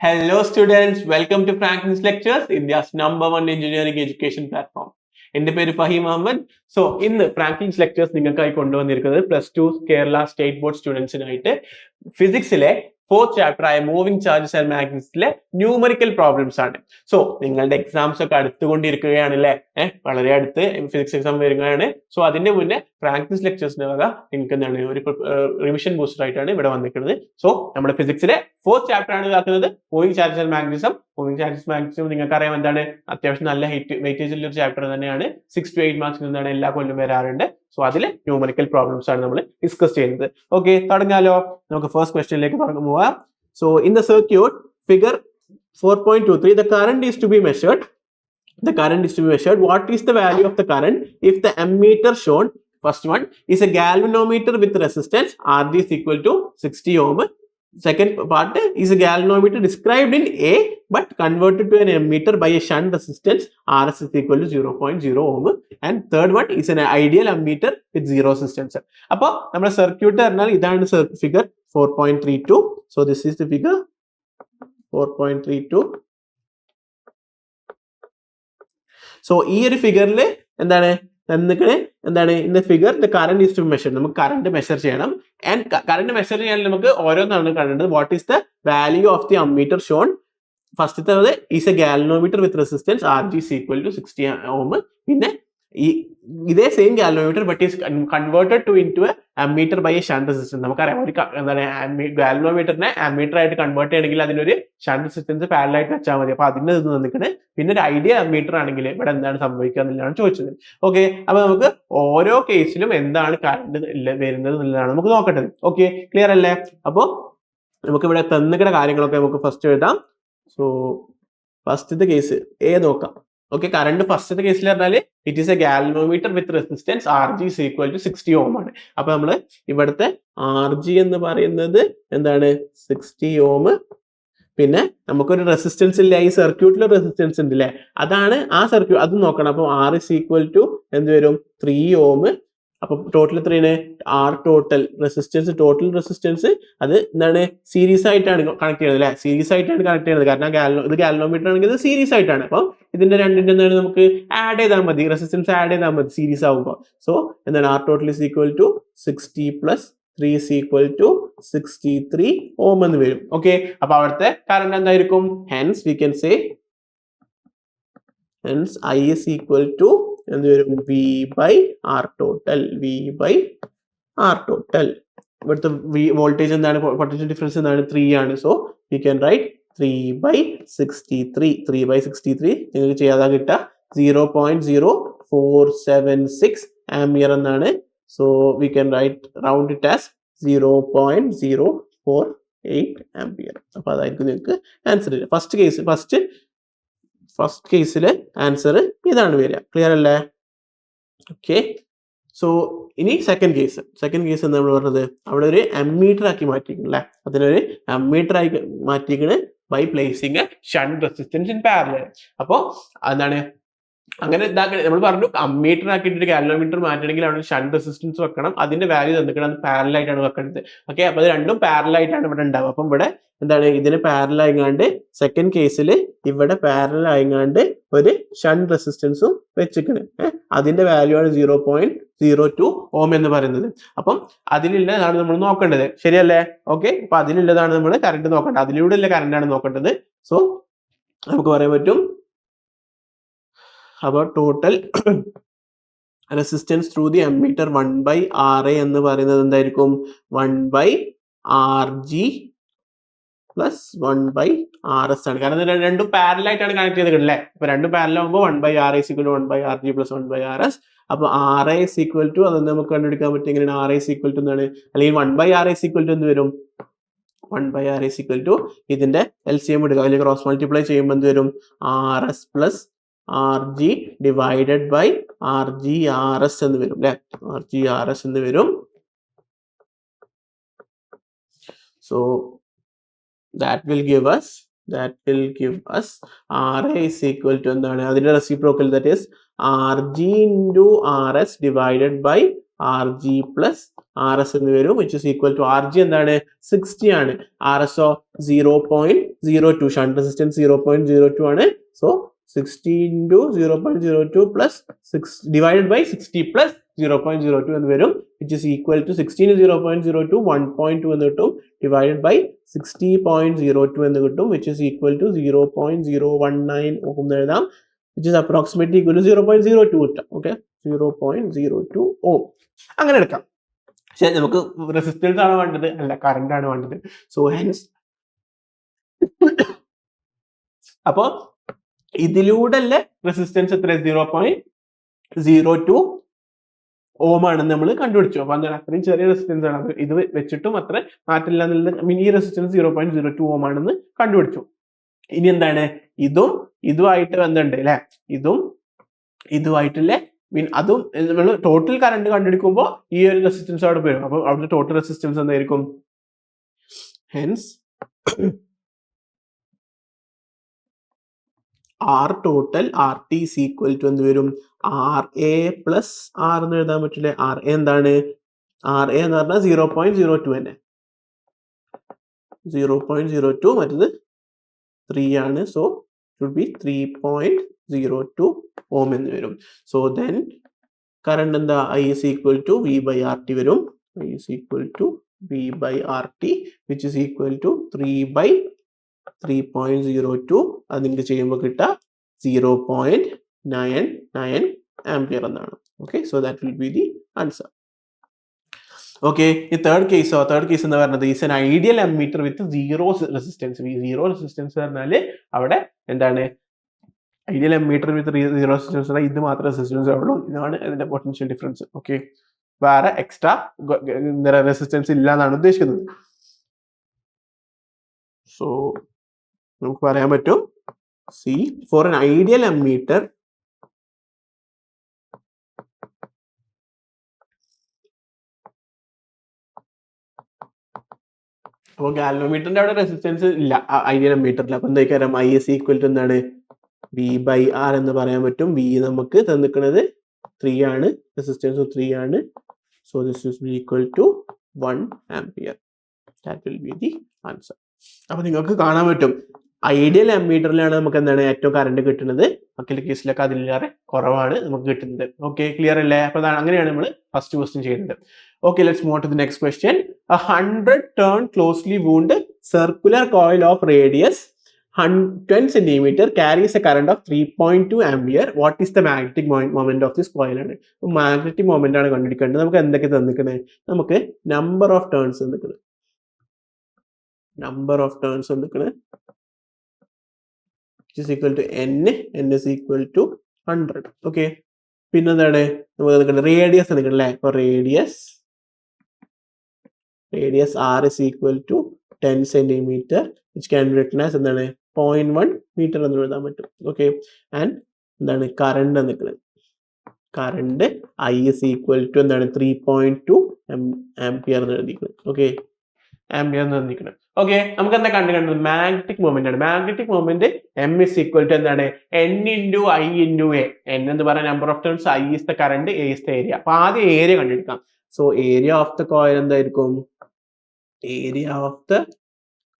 Hello students, welcome to Franklin's Lectures, India's #1 engineering education platform. എൻ്റെ പേര് Faheem Ahmed. So ഇന്ന് Franklin's lectures നിങ്ങൾക്കായി കൊണ്ടുവന്നിരിക്കുന്നത് +2 കേരള സ്റ്റേറ്റ് ബോർഡ് സ്റ്റുഡൻസിനായിട്ട് ഫിസിക്സിലെ 4th ചാപ്റ്റർ ആയ മൂവിംഗ് ചാർജസ് ആൻഡ് മാഗ്നറ്റ്സിലെ ന്യൂമറിക്കൽ പ്രോബ്ലംസ് ആണ്. സോ നിങ്ങളുടെ എക്സാംസ് ഒക്കെ അടുത്തുകൊണ്ടിരിക്കുകയാണല്ലേ, വളരെ അടുത്ത് ഫിസിക്സ് എക്സാം വരികയാണ്. സോ അതിന്റെ മുന്നേ ഫ്രാങ്ക്ലിൻസ് ലെക്ചേഴ്സിന്റെ വക നിങ്ങൾക്ക് എന്താണ് ഒരു റിവിഷൻ ബൂസ്റ്റർ ആയിട്ടാണ് ഇവിടെ വന്നിരിക്കുന്നത്. സോ നമ്മുടെ ഫിസിക്സിലെ 4th ചാപ്റ്റർ ആണ് ഇതാക്കുന്നത്, moving charges and magnetism. Moving charges magnetism നിങ്ങൾക്ക് അറിയാം എന്താണ്, അത്യാവശ്യം നല്ല വെയിറ്റേജ് ഉള്ള ഒരു ചാപ്റ്റർ തന്നെയാണ്. 6 to 8 മാർക്സിൽ നിന്നാണ് എല്ലാ കൊല്ലം വരാറുണ്ട്. സോ അതിൽ ന്യൂമറിക്കൽ പ്രോബ്ലംസ് ആണ് നമ്മൾ ഡിസ്കസ് ചെയ്യുന്നത്. ഓക്കെ, തുടങ്ങാലോ. നമുക്ക് ഫസ്റ്റ് ക്വസ്റ്റ്യനിലേക്ക് പോവാം. So in the circuit figure 4.23 the current is to be measured. What is the value of the current if the ammeter shown, first one, is a galvanometer with resistance Rg is equal to 60 ohm. Second part is a galvanometer described in A but converted to an ammeter by a shunt resistance Rs is equal to 0.0 ohm. And third one is an ideal ammeter with zero resistance. അപ്പോൾ നമ്മുടെ circuit പറഞ്ഞാൽ ഇതാണ് figure 4.32. So this is the figure 4.32. So ഈ ഒരു ഫിഗറിൽ എന്താണ് in the figure the current is to measure. നമുക്ക് current measure ചെയ്യണം. ആൻഡ് കറന്റ് മെഷർ ചെയ്യാൻ നമുക്ക് ഓരോന്നാണ് കാണേണ്ടത്. What is the value of the ammeter shown? ഫസ്റ്റത്തെ is a galvanometer with resistance Rg is equal to 60 ohm. പിന്നെ ഇതേ same galvanometer but is converted to into a ammeter by A shunt resistance. നമുക്കറിയാം ഒരു ഗാലനോമീറ്ററിനെ ammeter ആയിട്ട് convert ചെയ്യണമെങ്കിൽ അതിനൊരു shunt resistance പാരലായിട്ട് വെച്ചാൽ മതി. അപ്പൊ അതിന്റെ ഇത് നിൽക്കണേ. പിന്നെ ഒരു ഐഡിയൽ അമ്മീറ്റർ ആണെങ്കിൽ ഇവിടെ എന്താണ് സംഭവിക്കുക എന്നുള്ളതാണ് ചോദിച്ചത്. ഓക്കെ, അപ്പൊ നമുക്ക് ഓരോ കേസിലും എന്താണ് കറണ്ട് വരുന്നത് എന്നുള്ളതാണ് നമുക്ക് നോക്കേണ്ടത്. ഓക്കെ, ക്ലിയർ അല്ലേ? അപ്പൊ നമുക്ക് ഇവിടെ തന്നിക്കുന്ന കാര്യങ്ങളൊക്കെ നമുക്ക് ഫസ്റ്റ് എഴുതാം. സോ ഫസ്റ്റത്തെ കേസ് എ നോക്കാം. ഓക്കെ, കറണ്ട് ഫസ്റ്റത്തെ കേസിൽ പറഞ്ഞാൽ it is a galvanometer with resistance Rg is equal to 60 ohm ആണ്. അപ്പൊ നമ്മള് ഇവിടുത്തെ Rg എന്ന് പറയുന്നത് എന്താണ്, 60 ohm. പിന്നെ നമുക്കൊരു റെസിസ്റ്റൻസ് ഇല്ല, ഈ സർക്യൂട്ടിൽ റെസിസ്റ്റൻസ് ഉണ്ട് അല്ലേ, അതാണ് ആ സർക്യൂട്ട്, അത് നോക്കണം. അപ്പൊ R is equal to എന്ത് വരും, 3 ohm. അപ്പൊ ടോട്ടൽ എത്രയാണ്, R total resistance, total resistance അത് എന്താണ് സീരീസ് ആയിട്ടാണ് കണക്ട് ചെയ്യുന്നത് അല്ലെ, സീരീസ് ആയിട്ടാണ് കണക്ട് ചെയ്യുന്നത്. കാരണം ഇത് ഗാലനോമീറ്റർ ആണെങ്കിൽ ഇത് സീരീസ് ആയിട്ടാണ്. അപ്പം ഇതിന്റെ രണ്ടിന്റെ എന്താണ് നമുക്ക് ആഡ് ചെയ്താൽ മതി, റെസിസ്റ്റൻസ് ആഡ് ചെയ്താൽ മതി സീരീസ് ആകുമ്പോൾ. സോ എന്താണ് R total is equal to 60 plus 3 is equal to 63 ohm എന്ന് വരും. ഓക്കെ, അപ്പൊ അവിടുത്തെ കറണ്ട് എന്തായിരിക്കും? Hence we can say hence I is equal to എന്ത് വരും, V by R total. ഇവിടുത്തെ വോൾട്ടേജ് എന്താണ്, പൊട്ടൻഷ്യൽ ഡിഫറൻസ് എന്താണ്, 3 ആണ്. സോ വി ക്യാൻ റൈറ്റ് 3/63 നിങ്ങൾക്ക് ചെയ്യാതെ കിട്ടുക 0.0476 ആംപിയർ എന്നാണ്. So we can right round it as 0.048 ampere. അപ്പൊ അതായിരിക്കും നിങ്ങൾക്ക് ആൻസർ. ഫസ്റ്റ് കേസിലെ ആൻസർ ഇതാണ് വരിക. ക്ലിയർ അല്ലേ? ഓക്കെ, സോ ഇനി സെക്കൻഡ് കേസ് എന്താ നമ്മൾ പറഞ്ഞത്, അവിടെ ഒരു അമ്മീറ്റർ ആക്കി മാറ്റിയിരിക്കണം അല്ലെ, അതിനൊരു അമ്മീറ്റർ ആയി മാറ്റിയിരിക്കണ് by placing a shunt resistance in parallel. അപ്പോ എന്താണ് അങ്ങനെ നമ്മൾ പറഞ്ഞു, അമ്മീറ്റർ ആക്കിയിട്ട് ഗാലനോമീറ്റർ മാറ്റണമെങ്കിൽ അവിടെ ഷണ്ട് റെസിസ്റ്റൻസ് വെക്കണം, അതിന്റെ വാല്യൂ തന്നിക്കണം, അത് പാരലൽ ആയിട്ടാണ് വെക്കേണ്ടത്. ഓക്കെ, അപ്പൊ അത് രണ്ടും പാരലൽ ആയിട്ടാണ് ഇവിടെ ഉണ്ടാവുക. അപ്പം ഇവിടെ എന്താണ് ഇതിന് പാരലൽ ആയിങ്ങാണ്ട് സെക്കൻഡ് കേസിൽ ഇവിടെ പാരലൽ ആയിങ്ങാണ്ട് ഒരു ഷണ്ട് റെസിസ്റ്റൻസും വെച്ചിക്കണ്. അതിന്റെ വാല്യൂ ആണ് 0.02 ohm എന്ന് പറയുന്നത്. അപ്പം അതിലുള്ളതാണ് നമ്മൾ നോക്കേണ്ടത്, ശരിയല്ലേ? ഓക്കെ, അപ്പൊ അതിലുള്ളതാണ് നമ്മൾ കറണ്ട് നോക്കേണ്ടത്, അതിലൂടെ ഉള്ള കറണ്ടാണ് നോക്കേണ്ടത്. സോ നമുക്ക് പറയാൻ പറ്റും അപ്പോൾ total resistance through the ammeter 1/Ra എന്ന് പറയുന്നത് എന്തായിരിക്കും, 1/Rg പ്ലസ് 1/Rs ആണ്. കാരണം രണ്ടും പാരലൽ ആയിട്ടാണ് കണക്ട് ചെയ്തിട്ടുള്ളത് അല്ലേ. അപ്പൊ രണ്ടും പാരലൽ ആകുമ്പോൾ 1/Ra is equal to 1/Rg plus 1/Rs. അപ്പൊ Ra is equal to അത് നമുക്ക് കണ്ടുപിടിക്കാൻ പറ്റും എങ്ങനെയാണ്, Ra is equal to എന്താണ്, അല്ലെങ്കിൽ 1/Ra is equal to എന്ത് വരും, 1/Ra is equal to ഇതിന്റെ LCM എടുക്കുക, അല്ലെങ്കിൽ ക്രോസ് മൾട്ടിപ്ലൈ ചെയ്യുമ്പോൾ എന്ത് വരും, Rs plus Rg divided by Rg/Rs എന്ന് വരും അല്ലെ, Rg/Rs എന്ന് വരും. So that will give us Ra is equal to എന്താണ്, അതിന്റെ reciprocal, that is Rg into Rs divided by Rg plus RS എന്ന് വരും which is equal to RG എന്താണ് 60 ആണ്. RSO 0.02 ഷണ്ട് റെസിസ്റ്റൻസ് 0.02 ആണ്. So 60 into 0.02 plus 6 divided by 60 plus 0.02 എന്ന് വരും which is equal to 16 0.02 1.2 എന്ന് കിട്ടും divided by 60.02 എന്ന് കിട്ടും which is equal to 0.019 ohm എന്ന് എഴുതാം which is approximately equal to 0.02 കിട്ടാം. ഓക്കെ 0.02 ohm അങ്ങനെ എടുക്കാം. പക്ഷെ നമുക്ക് റെസിസ്റ്റൻസ് ആണ് വേണ്ടത്, അല്ല കറണ്ട് ആണ് വേണ്ടത്. സോ ഹെൻസ് അപ്പോ ഇതിലൂടെ അല്ലേ റെസിസ്റ്റൻസ് എത്ര 0.02 ഓം ആണെന്ന് നമ്മൾ കണ്ടുപിടിച്ചു. അപ്പൊ എന്താണ് അത്രയും ചെറിയ റെസിസ്റ്റൻസ് ആണ്. ഇത് വെച്ചിട്ടും അത്ര മാറ്റില്ല എന്നുള്ളത് ഈ റെസിസ്റ്റൻസ് 0.02 ഓം ആണെന്ന് കണ്ടുപിടിച്ചു. ഇനി എന്താണ് ഇതുമായിട്ട് ബന്ധമുണ്ട് അല്ലെ, ഇതുമായിട്ടല്ലേ മീൻ അതും നമ്മൾ ടോട്ടൽ കറണ്ട് കണ്ടുപിടിക്കുമ്പോൾ ഈ ഒരു റെസിസ്റ്റൻസ് അവിടെ വരും. അപ്പൊ അവിടുത്തെ ടോട്ടൽ റെസിസ്റ്റൻസ് എന്തായിരിക്കും? Hence R total RT is equal to എന്ത് വരും? RA plus R എന്ന് എഴുതാൻ പറ്റില്ലേ? RA എന്താണ്? RA എന്ന് പറഞ്ഞാൽ 0.02 തന്നെ, 0.02 മറ്റത് 3 ആണ്. സോ should be 3.02 ohm എന്ന് വരും. സോ then കറണ്ട് എന്താ? I is equal to V by RT വരും. I is equal to V by RT which is equal to 3.02 അത് നിങ്ങൾക്ക് ചെയ്യുമ്പോൾ കിട്ടുക 0.99 ആംപിയർ എന്നാണ്. Okay, so that will be the answer. Okay, ഈ തേർഡ് കേസ് എന്ന് പറയുന്നത് is an ideal ammeter with zero resistance. Zero resistance പറഞ്ഞാൽ അവിടെ എന്താണ്? Ideal ammeter with zero resistance ഇത് മാത്രമേ റെസിസ്റ്റൻസ് ഉള്ളൂ. ഇതാണ് ഇതിന്റെ പൊട്ടൻഷ്യൽ ഡിഫറൻസ്. ഓക്കെ, വേറെ എക്സ്ട്രാ റെസിസ്റ്റൻസ് ഇല്ല എന്നാണ് ഉദ്ദേശിക്കുന്നത്. സോ നമുക്ക് പറയാൻ പറ്റും C for an ideal ammeter അപ്പോൾ ഗാൽവനോമീറ്ററിന്റെ അവിടെ റെസിസ്റ്റൻസ് ഇല്ല ഐഡിയൽ അമ്മീറ്ററിൽ. അപ്പൊ എന്താ I is equal to എന്താണ്? V by R എന്ന് പറയാൻ പറ്റും. V നമുക്ക് തന്നിക്കുന്നത് 3 ആണ്, റെസിസ്റ്റൻസ് 3 ആണ്. So this is equal to 1 ampere. That will be the answer. അപ്പൊ നിങ്ങൾക്ക് കാണാൻ പറ്റും ഐഡിയൽ അമ്മീറ്ററിലാണ് നമുക്ക് എന്താണ് ഏറ്റവും കറണ്ട് കിട്ടുന്നത്. ബാക്കിയുള്ള കേസിലൊക്കെ അതിലേറെ കുറവാണ് നമുക്ക് കിട്ടുന്നത്. ഓക്കെ, ക്ലിയർ അല്ലേ? അപ്പൊ അങ്ങനെയാണ് നമ്മൾ ഫസ്റ്റ് ക്വസ്റ്റ്യൻ ചെയ്യുന്നത്. Okay, let's move to the next question. 100 turn closely wound circular coil of radius 10 cm carries a current of 3.2 ampere. What is the magnetic moment of this coil? ആണ് magnetic moment ആണ് കണ്ടുപിടിക്കേണ്ടത്. നമുക്ക് എന്തൊക്കെ തന്നിക്കണേ? നമുക്ക് number of turns തന്നിക്കണേ, number of turns തന്നിക്കണേ is equal to n is equal to 100. Okay, പിന്നെ എന്താണ് നമുക്ക് റേഡിയസ് എടുക്കണല്ലേ? അപ്പൊ radius R is equal to 10 centimeter which can be written as എന്താണ് 0.1 meter എന്ന് എഴുതാൻ പറ്റും. ഓക്കെ, ആൻഡ് എന്താണ് കറണ്ട് നിൽക്കുന്നത്? Current I is equal to എന്താണ് 3.2 ആംപിയർ എന്ന് എഴുതിക്കുന്നത്. ഓക്കെ, ആംപിയർ എന്ന് എഴുതിക്കുന്നത്. ഓക്കെ, നമുക്ക് എന്താ കണ്ടത്? മാഗ്നറ്റിക് മൊമെന്റ് ആണ്. Magnetic moment M is equal to എന്താണ് N into I into A. N എന്ന് പറയുന്ന number of turns, I is the current, A is the area. അപ്പൊ ആദ്യം ഏരിയ കണ്ടെടുക്കാം. So area of the coil എന്തായിരിക്കും? Area of the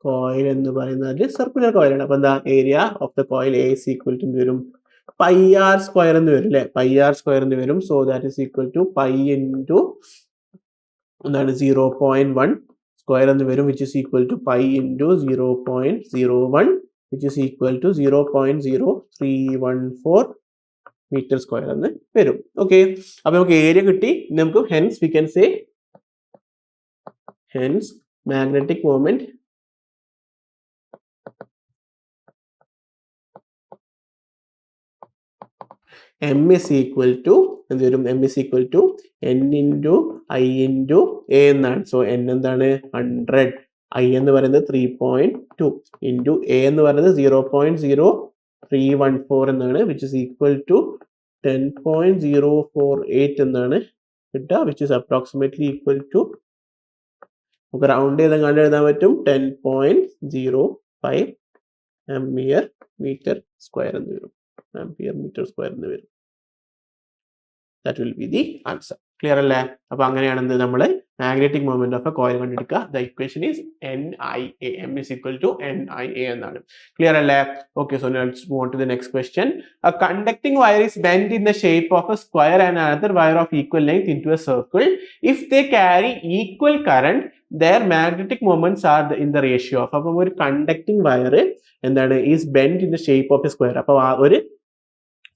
coil എന്ന് പറയുന്നത് circular കോയിലാണ്. അപ്പൊ എന്താ area of the coil A is equal to വരും പൈ ആർ സ്ക്വയർ എന്ന് വരും അല്ലെ? പൈ ആർ സ്ക്വയർ എന്ന് വരും. So that is equal to pi into എന്താണ് 0.1 സ്ക്വയർ എന്ന് വരും which is equal to pi into 0.01 which is equal to 0.0314 metre square എന്ന് വരും. ഓക്കെ, അപ്പൊ നമുക്ക് ഏരിയ കിട്ടി. നമുക്ക് hence we can say hence magnetic moment M is equal to എന്ത് വരും? M is equal to N into I into A എന്നാണ്. So N എന്താണ് 100, I എന്ന് പറയുന്നത് 3.2 into A എന്ന് പറയുന്നത് 0.0314 എന്നാണ് which is equal to 10.048 എന്നാണ് കിട്ടുക which is approximately equal to നമുക്ക് റൗണ്ട് ചെയ്ത് എഴുതാൻ പറ്റും 10.05 ആംപിയർ മീറ്റർ സ്ക്വയർ എന്ന് വരും. ആംപിയർ മീറ്റർ സ്ക്വയർ എന്ന് വരും. That will be the answer. Clear അല്ലേ? അപ്പൊ അങ്ങനെയാണെന്ന് നമ്മൾ magnetic moment of a coil കണ്ടെടുക്കുക. The equation is NIA. M is equal to NIA എന്നാണ്. ക്ലിയർ അല്ലേ? Okay, so let's move on to the next question. A conducting wire is bent in the shape of a square and another wire of equal length into a circle. If they carry equal current, their magnetic moments are in the ratio of. അപ്പോൾ ഒരു conducting wire എന്താണ് is bend in the shape of A square. അപ്പോൾ ഒരു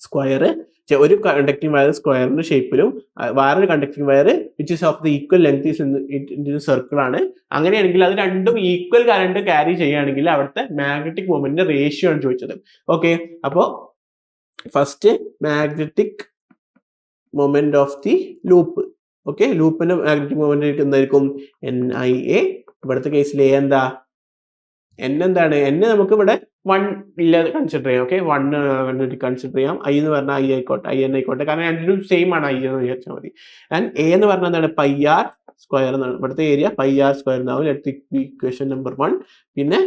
square, ഒരു conducting wire സ്ക്വയറിന്റെ ഷേപ്പിലും വേറൊരു conducting wire which is of the equal length is circle ആണ്. അങ്ങനെയാണെങ്കിൽ അത് രണ്ടും ഈക്വൽ കറണ്ട് ക്യാരി ചെയ്യുകയാണെങ്കിൽ അവിടുത്തെ മാഗ്നറ്റിക് മൊമെന്റിന്റെ റേഷ്യോ ആണ് ചോദിച്ചത്. ഓക്കെ, അപ്പോൾ first magnetic moment of the loop. Okay, ലൂപ്പിന്റെ മാഗ്നറ്റിക് മൊമെന്റ് എന്തായിരിക്കും? NIA. ഇവിടുത്തെ കേസിൽ A എന്താ? N എന്താണ്? N നമുക്ക് ഇവിടെ 1 ഇല്ലാതെ കൺസിഡർ ചെയ്യാം. ഓക്കെ, 1 കൺസിഡർ ചെയ്യാം. I എന്ന് പറഞ്ഞാൽ I ആയിക്കോട്ടെ, IN ആയിക്കോട്ടെ, കാരണം രണ്ടും സെയിം ആണ്. I എന്ന് വിചാരിച്ചാൽ മതി. ആൻഡ് A എന്ന് പറഞ്ഞാൽ എന്താണ്? പൈ ആർ സ്ക്വയർ എന്നാണ്. ഇവിടുത്തെ ഏരിയ പൈ ആർ സ്ക്വയർ എന്നാവും. Electric equation number 1. പിന്നെ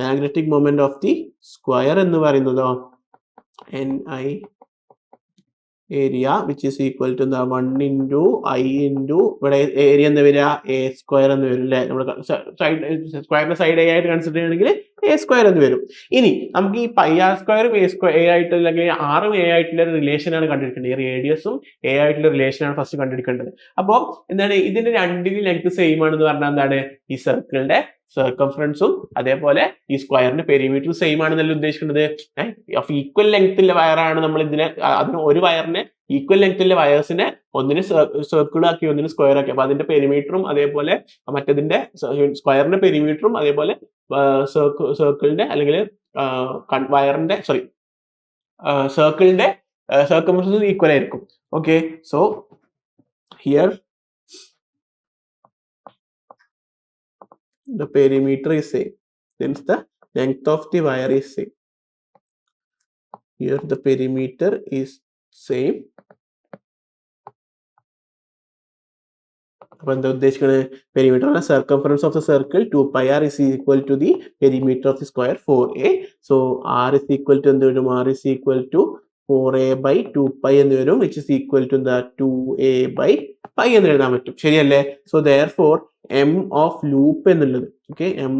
magnetic moment of the square എന്ന് പറയുന്നതോ NI area which is equal to 1 into I into ഇവിടെ ഏരിയ എന്താ വരിക? A സ്ക്വയർ എന്ന് വരും അല്ലേ? നമ്മുടെ സൈഡ് സ്ക്വയറിന്റെ സൈഡ് A ആയിട്ട് കൺസിഡർ ചെയ്യുകയാണെങ്കിൽ A സ്ക്വയർ എന്ന് വരും. ഇനി നമുക്ക് ഈ പൈ ആർ സ്ക്വയറും A ആയിട്ട് അല്ലെങ്കിൽ ആറും A ആയിട്ടുള്ള റിലേഷൻ ആണ് കണ്ടുപിടിക്കേണ്ടത്. ഈ റേഡിയസും A ആയിട്ടുള്ള റിലേഷൻ ആണ് ഫസ്റ്റ് കണ്ടുപിടിക്കേണ്ടത്. അപ്പോൾ എന്താണ് ഇതിന്റെ രണ്ടിനും ലെങ്ത് സെയിം ആണെന്ന് പറഞ്ഞാൽ എന്താണ്? ഈ സർക്കിളിന്റെ സർക്കംഫറൻസും അതേപോലെ ഈ സ്ക്വയറിന്റെ പെരിമീറ്ററും സെയിം ആണെന്നല്ല ഉദ്ദേശിക്കുന്നത്. ഈക്വൽ ലെങ്ത്തുള്ള വയറാണ് നമ്മൾ ഇതിനെ, അതിന് ഒരു വയറിനെ ഈക്വൽ ലെങ്ത്തുള്ള വയേഴ്സിനെ ഒന്നിന് സർക്കിൾ ആക്കി ഒന്നിന് സ്ക്വയർ ആക്കി. അപ്പൊ അതിന്റെ പെരിമീറ്ററും അതേപോലെ മറ്റേതിന്റെ സ്ക്വയറിന്റെ പെരിമീറ്ററും അതേപോലെ സർക്കിളിന്റെ അല്ലെങ്കിൽ വയറിന്റെ സർക്കിളിന്റെ സർക്കംഫറൻസും ഈക്വൽ ആയിരിക്കും. Okay, so here the perimeter is same, hence the length of the wire is same. Here the perimeter is same. അപ്പോൾ എന്താ ഉദ്ദേശിക്കുന്നത്? പെരിമീറ്റർ ആണ് circumference of the circle 2πr is equal to the perimeter of the square 4a. So r is equal to എന്ത് വരും? R is equal to 4a by 2π എന്ന് വരും, which is equal to the 2a by π എന്ന് എഴുതാൻ പറ്റും. ശരിയല്ലേ? So therefore M of loop എന്നുള്ളത്, okay, M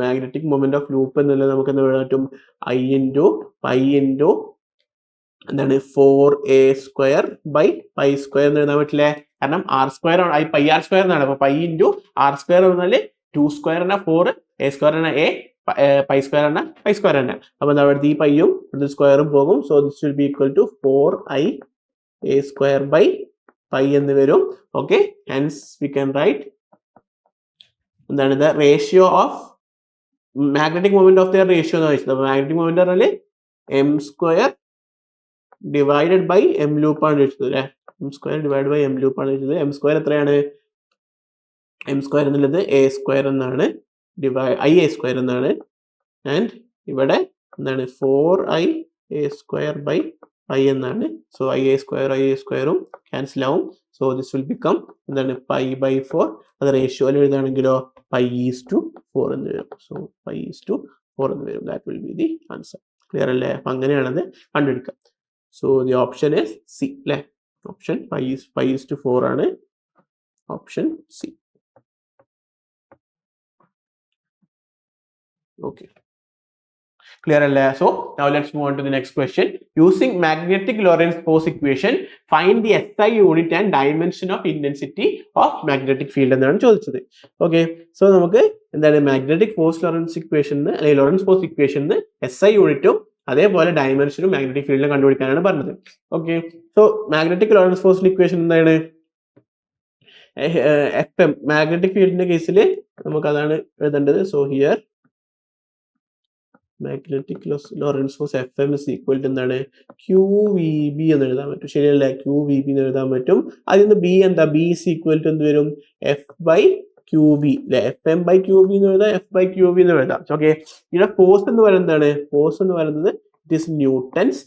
magnetic moment of loop എന്നുള്ളത് നമുക്ക് എന്താ എഴുതാൻ പറ്റും? I ഇൻറ്റു പൈ ഇൻറ്റു എന്താണ് 4a square by pi square എന്ന് എഴുതാൻ പറ്റില്ലേ? കാരണം ആർ സ്ക്വയർ ആണ്, പൈ ആർ സ്ക്വയർ എന്നാണ്. അപ്പൊ പൈ ഇൻറ്റു ആർ സ്ക്വയർ പറഞ്ഞാൽ 2 സ്ക്വയർ ആണ് 4, A സ്ക്വയർ ആണ് A, പൈ സ്ക്വയർ ആണ് പൈ സ്ക്വയർ ആണ്. അപ്പൊ എന്താ അവിടുത്തെ ഈ പൈയും ഇവിടുത്തെ സ്ക്വയറും പോകും. So this will be equal to 4i A square by pi എന്ന് വരും. Okay, hence we can write എന്താണ് the ratio of magnetic moment of the ratio എന്ന് വെച്ചത്. മാഗ്നറ്റിക് മൊമെന്റ് പറഞ്ഞാൽ M square divided by M loop ആണ് ചോദിച്ചത് അല്ലെ? M square divide by M loop ആണ് ചോദിച്ചത്. M സ്ക്വയർ എത്രയാണ്? M സ്ക്വയർ എന്നുള്ളത് A സ്ക്വയർ എന്നാണ്, IA സ്ക്വയർ എന്നാണ്. ആൻഡ് ഇവിടെ എന്താണ് 4i A square by pi എന്നാണ്. സോ IA സ്ക്വയറും ക്യാൻസൽ ആവും. സോ ദിസ് വിൽ ബിക്കം എന്താണ്? Pi by 4. അത് റേഷ്യോയിൽ എഴുതാണെങ്കിലോ π/4 എന്ന് വരും. സോ π/4 എന്ന് വരും. That will be the answer. Clear അല്ലേ? അപ്പൊ അങ്ങനെയാണത് കണ്ടുപിടിക്കുക. So the option is C അല്ലേ? ഓപ്ഷൻ π/4 ആണ് ഓപ്ഷൻ സി. Okay, clear അല്ലേ? So now let's move on to the next question. Using magnetic Lorentz force equation, find the SI unit and dimension of intensity of magnetic field എന്നാണ് ചോദിച്ചത്. Okay, so നമുക്ക് എന്താണ് magnetic force Lawrence equation അല്ലെങ്കിൽ Lorentz force equation SI യൂണിറ്റും അതേപോലെ ഡയമെൻഷനും magnetic ഫീൽഡിലും കണ്ടുപിടിക്കാനാണ് പറഞ്ഞത്. Okay, so magnetic Lawrence ഫോഴ്സിന്റെ equation എന്താണ്? FM മാഗ്നറ്റിക് ഫീൽഡിന്റെ കേസിൽ നമുക്ക് അതാണ് എഴുതേണ്ടത്. So here magnetic Lorentz force FM is equal to എന്താണ്? QVB എന്ന് എഴുതാൻ പറ്റും. ശരിയല്ലേ? QVB എന്ന് എഴുതാൻ പറ്റും. അതിൽ നിന്ന് B എന്താ? B is equal to എന്ത് വരും? F/QV അല്ലെ? FM/QV എന്ന് എഴുതാം, F/QV എന്ന് എഴുതാം. ഓക്കെ, ഇവിടെ ഫോഴ്സ് എന്ന് പറയുന്നത് എന്താണ്? ഫോഴ്സ് എന്ന് പറയുന്നത് it is Newton's.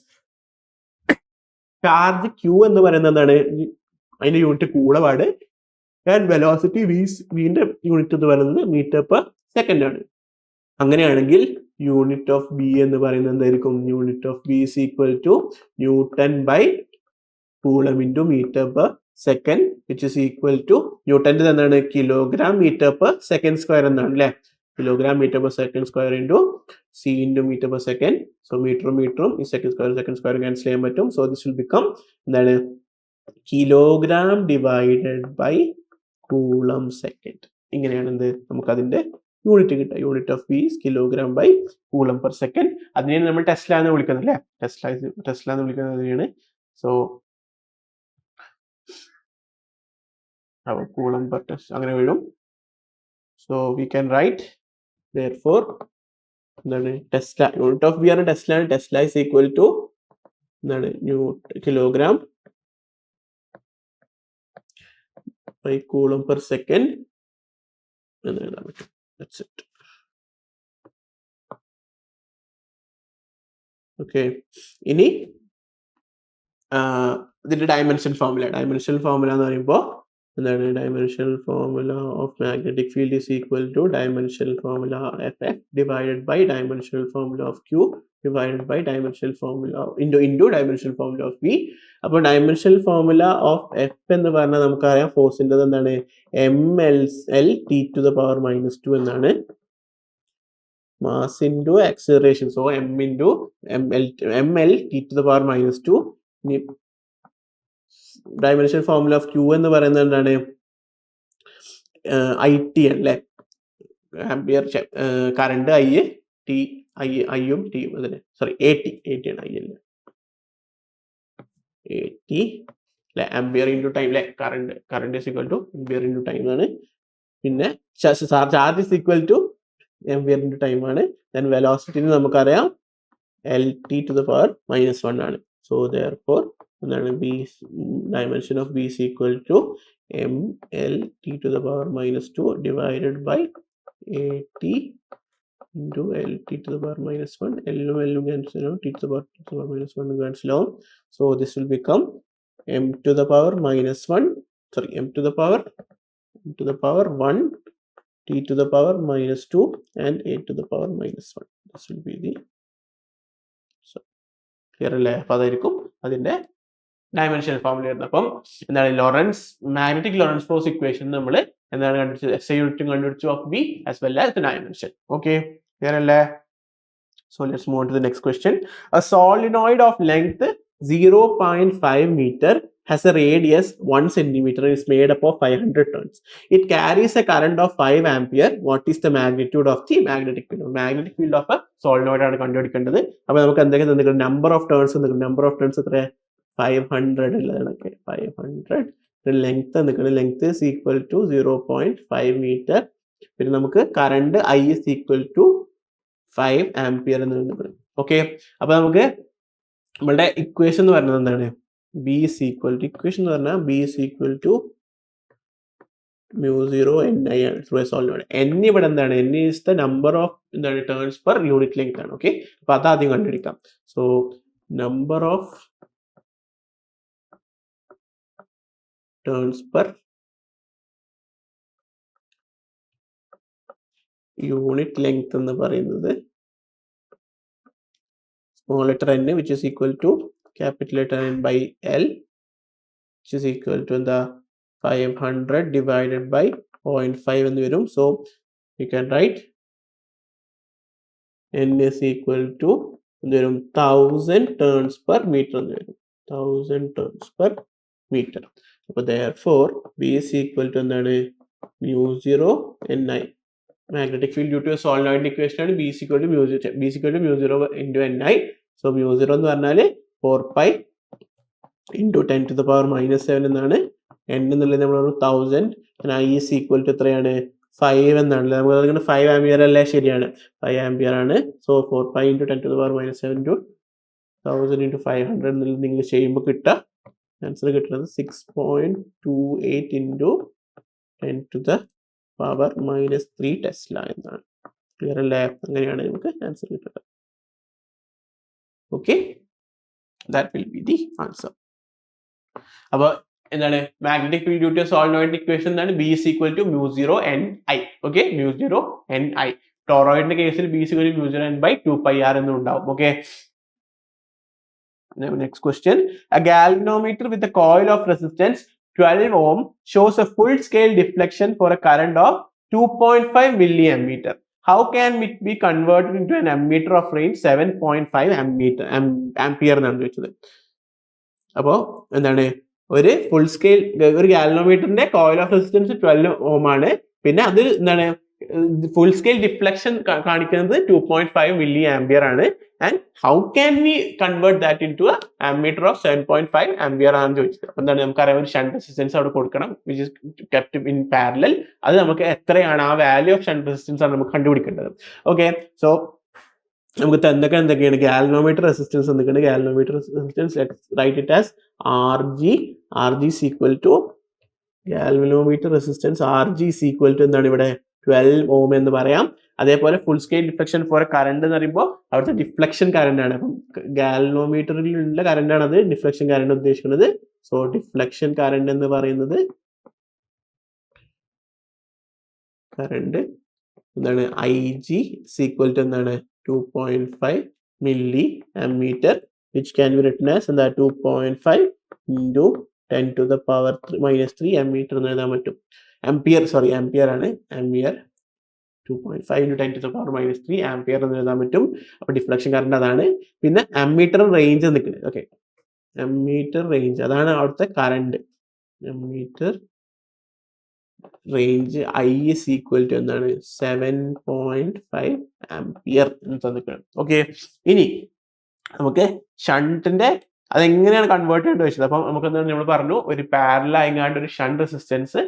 Charge Q എന്ന് പറയുന്നത് എന്താണ്? അതിന്റെ യൂണിറ്റ് കൂളവാട്. ആൻഡ് വെലോസിറ്റി വിന്റെ യൂണിറ്റ് എന്ന് പറയുന്നത് മീറ്റർ പെർ സെക്കൻഡ് ആണ്. അങ്ങനെയാണെങ്കിൽ യൂണിറ്റ് ഓഫ് ബി എന്ന് പറയുന്നത് എന്തായിരിക്കും? Unit of B is equal to newton by coulomb into metre per second, which is equal to Newton എന്താണ് kilogram meter per second square എന്നാണ് അല്ലേ. kilogram meter per second square into c into meter per second. So meter ഈ second square cancel ചെയ്യാൻ പറ്റും. So this will become എന്താണ് kilogram divided by coulomb second. ഇങ്ങനെയാണ് എന്ത് നമുക്ക് അതിന്റെ യൂണിറ്റ് കിട്ടുക. Unit of B kilogram by coulomb per second. അതിനെയാണ് നമ്മൾ ടെസ്ല എന്ന് വിളിക്കുന്നത് അല്ലേ. ടെസ്ല എന്ന് വിളിക്കുന്നത് അതിനെയാണ്. സോ കൂളം പെർ ടെസ്റ്റ് അങ്ങനെ വരും. So we can write therefore എന്താണ് ടെസ്ല യൂണിറ്റ് ഓഫ് ബി ആണ് ടെസ്ല ആണ്. ടെസ്ല ഇസ് ഈക്വൽ ടു എന്താണ് kilogram by coulomb per second എന്ന് എഴുതാൻ പറ്റും. That's it. Okay. ഇനി ഇതിന്റെ ഡയമെൻഷൻ ഫോർമുല എന്ന് പറയുമ്പോൾ എന്താണ് dimensional formula of magnetic field is equal to dimensional formula F divided by dimensional formula of Q divided by dimensional formula into dimensional formula of V. അപ്പോൾ dimensional formula of F എന്ന് പറഞ്ഞാൽ നമുക്കറിയാം ഫോഴ്സിൻ്റെ എന്താണ് ML T to the power -2 എന്നാണ്. Mass into acceleration. So ML T to the power -2. ഇനി dimension formula of Q എന്ന് പറയുന്നത് എന്താണ് IT അല്ലേ. ആംപിയർ കറണ്ട് ഐയും ടിയും അതിന് AT ആണ് ഐ അല്ലേ. AT അല്ലെ ആംപിയർ ഇൻറ്റു ടൈം അല്ലെ. Current is equal to ampere into time ആണ്. പിന്നെ charge is equal to ampere into time ആണ്. ദെൻ വെലോസിറ്റിന് നമുക്കറിയാം LT to the power -1 ആണ്. സോ therefore എന്താണ് dimension of B is equal to ML T to the power -2 divided by AT into LT to the power -1. L cancel out, T to the power -1 cancel out. So this will become M to the power -1. M to the power 1, T to the power -2 and A to the power -1. This will be the clear അല്ലേ. അപ്പോൾ അതായിരിക്കും അതിന്റെ dimensional formula വരുന്നത്. അപ്പം എന്താണ് magnetic Lorentz force equation നമ്മൾ എന്താണ് കണ്ടുപിടിച്ചത് SI യൂണിറ്റും കണ്ടുപിടിച്ചു of B as well as the dimension. Okay clear അല്ലേ. So let's move on to the next question. A solenoid of length 0.5 meter has a radius 1 centimeter and is made up of 500 turns. It carries a current of 5 ampere. What is the magnitude of the magnetic field? Magnetic field of a solenoid ആണ് കണ്ടുപിടിക്കേണ്ടത്. അപ്പോൾ നമുക്ക് എന്തൊക്കെ തന്നിട്ടുണ്ട് number of turns എത്ര 500 ഉള്ളതാണ്. 500 length തന്നിട്ടുണ്ട്. Length is equal to 0.5 meter. പിന്നെ നമുക്ക് current I is equal to 5 ampere എന്ന് പറയുന്നത്. ഓക്കെ അപ്പൊ നമുക്ക് നമ്മളുടെ ഇക്വേഷൻ എന്ന് പറയുന്നത് എന്താണ് B is equal to equation എന്ന് പറഞ്ഞാൽ B is equal to mu0 Ni ആണ് through a solenoid. N ഇവിടെ എന്താണ് N is the number of എന്താണ് ടേൺസ് പെർ യൂണിറ്റ് ലെങ്ത് ആണ്. ഓക്കെ അപ്പൊ അത് ആദ്യം കണ്ടുപിടിക്കാം. So number of turns per unit length എന്ന് പറയുന്നത് small letter n which is equal to capital letter N by L which is equal to the 500 divided by 0.5 എന്ന് വരും. So you can write N is equal to 1000 turns per meter എന്ന് വരും. 1000 turns per meter. അപ്പോൾ therefore B is equal to എന്താണ് mu0 Ni. Magnetic field due to a solenoid equation ആണ് B is equal to mu0 into Ni. So mu0 എന്ന് പറഞ്ഞാൽ 4pi into 10 to the power -7 എന്നാണ്. N എന്നുള്ളത് നമ്മൾ 1000 I is equal to എത്രയാണ് 5 എന്നാണ്. നമുക്ക് 5 ആംപിയർ അല്ലേ. ശരിയാണ് 5 ആംപിയർ ആണ്. So 4pi into 10 to the power -7 to 1000 into 500 എന്നുള്ളത് നിങ്ങൾ ചെയ്യുമ്പോൾ കിട്ടുക ആൻസർ കിട്ടുന്നത് 6.28 into 10 to the power -3 tesla എന്നാണ്. ക്ലിയർ അല്ലേ. അങ്ങനെയാണ് നമുക്ക് ആൻസർ കിട്ടുന്നത്. Okay that will be the answer. അപ്പോൾ എന്താണ് magnetic field due to solenoid equation എന്താണ് B is equal to mu0 Ni. Okay mu0 Ni. ടോറോയിഡിന്റെ കേസിൽ B is equal to mu0 N by 2πr എന്നും ഉണ്ടാവും. Okay next question. A galvanometer with a coil of resistance 12 ohm shows a full scale deflection for a current of 2.5 milliammeter. How can it be converted into an ammeter of range 7.5 ampere എന്നാണ് ചോദിച്ചത്. അപ്പോൾ എന്താണ്, ഒരു full scale ഒരു ഗാലനോമീറ്ററിന്റെ coil of resistance 12 ohm ആണ്. പിന്നെ അത് എന്താണ്, ഫുൾ സ്കെയിൽ ഡിഫ്ലക്ഷൻ കാണിക്കുന്നത് 2.5 മില്ലി ആംപിയർ ആണ്. And how can we convert that into ammeter of 7.5 ampere ആണ് ചോദിച്ചത്. അപ്പൊ എന്താണ്, നമുക്കറിയാം ഒരു ഷണ്ട് റെസിസ്റ്റൻസ് അവിടെ കൊടുക്കണം which is kept in parallel. അത് നമുക്ക് എത്രയാണ് ആ വാല്യൂ ഓഫ് ഷണ്ട് റെസിസ്റ്റൻസ് ആണ് നമുക്ക് കണ്ടുപിടിക്കേണ്ടത്. ഓക്കെ, സോ നമുക്ക് എന്തൊക്കെയാണ് ഗാലനോമീറ്റർ റെസിസ്റ്റൻസ് എന്തൊക്കെയാണ്. Galvanometer resistance write it as RG is equal to galvanometer resistance RG is equal to എന്താണ് ഇവിടെ 12 ohm എന്ന് പറയാം. അതേപോലെ full scale deflection for current എന്ന് പറയുമ്പോൾ അവിടുത്തെ ഡിഫ്ലക്ഷൻ കറണ്ട് ആണ്. അപ്പം ഗാലനോമീറ്ററിലുള്ള കറണ്ട് ആണ് അത് ഡിഫ്ലക്ഷൻ കറണ്ട് ഉദ്ദേശിക്കുന്നത്. സോ ഡിഫ്ലക്ഷൻ കറണ്ട് എന്ന് പറയുന്നത് കറണ്ട് എന്താണ് IG is equal to എന്താണ് 2.5 milli ammeter which can be written as എന്താ 2.5 into 10 to the power minus 3 ammeter എന്ന് എഴുതാൻ പറ്റും. ആംപിയർ ആണ്. Ampere 2.5 into 10 to the power minus 3 ampere എന്ന് എഴുതാൻ പറ്റും. അപ്പൊ ഡിഫ്ലക്ഷൻ കറണ്ട് അതാണ്. പിന്നെ അമ്മീറ്റർ റേഞ്ച് നിൽക്കുന്നത്. ഓക്കെ, അമ്മീറ്റർ റേഞ്ച് അതാണ് അവിടുത്തെ current. Ammeter range I is equal to എന്താണ് 7.5 ആംപിയർ എന്ന് തന്നിട്ടുണ്ട്. ഓക്കെ, ഇനി നമുക്ക് ഷണ്ടിന്റെ അതെങ്ങനെയാണ് കൺവേർട്ട് ചെയ്യേണ്ടത് വെച്ചത്. അപ്പം നമുക്ക് എന്താണ് നമ്മൾ പറഞ്ഞു, ഒരു പാരലൽ ആയിങ്ങാണ്ട് ഒരു ഷണ്ട് റെസിസ്റ്റൻസ്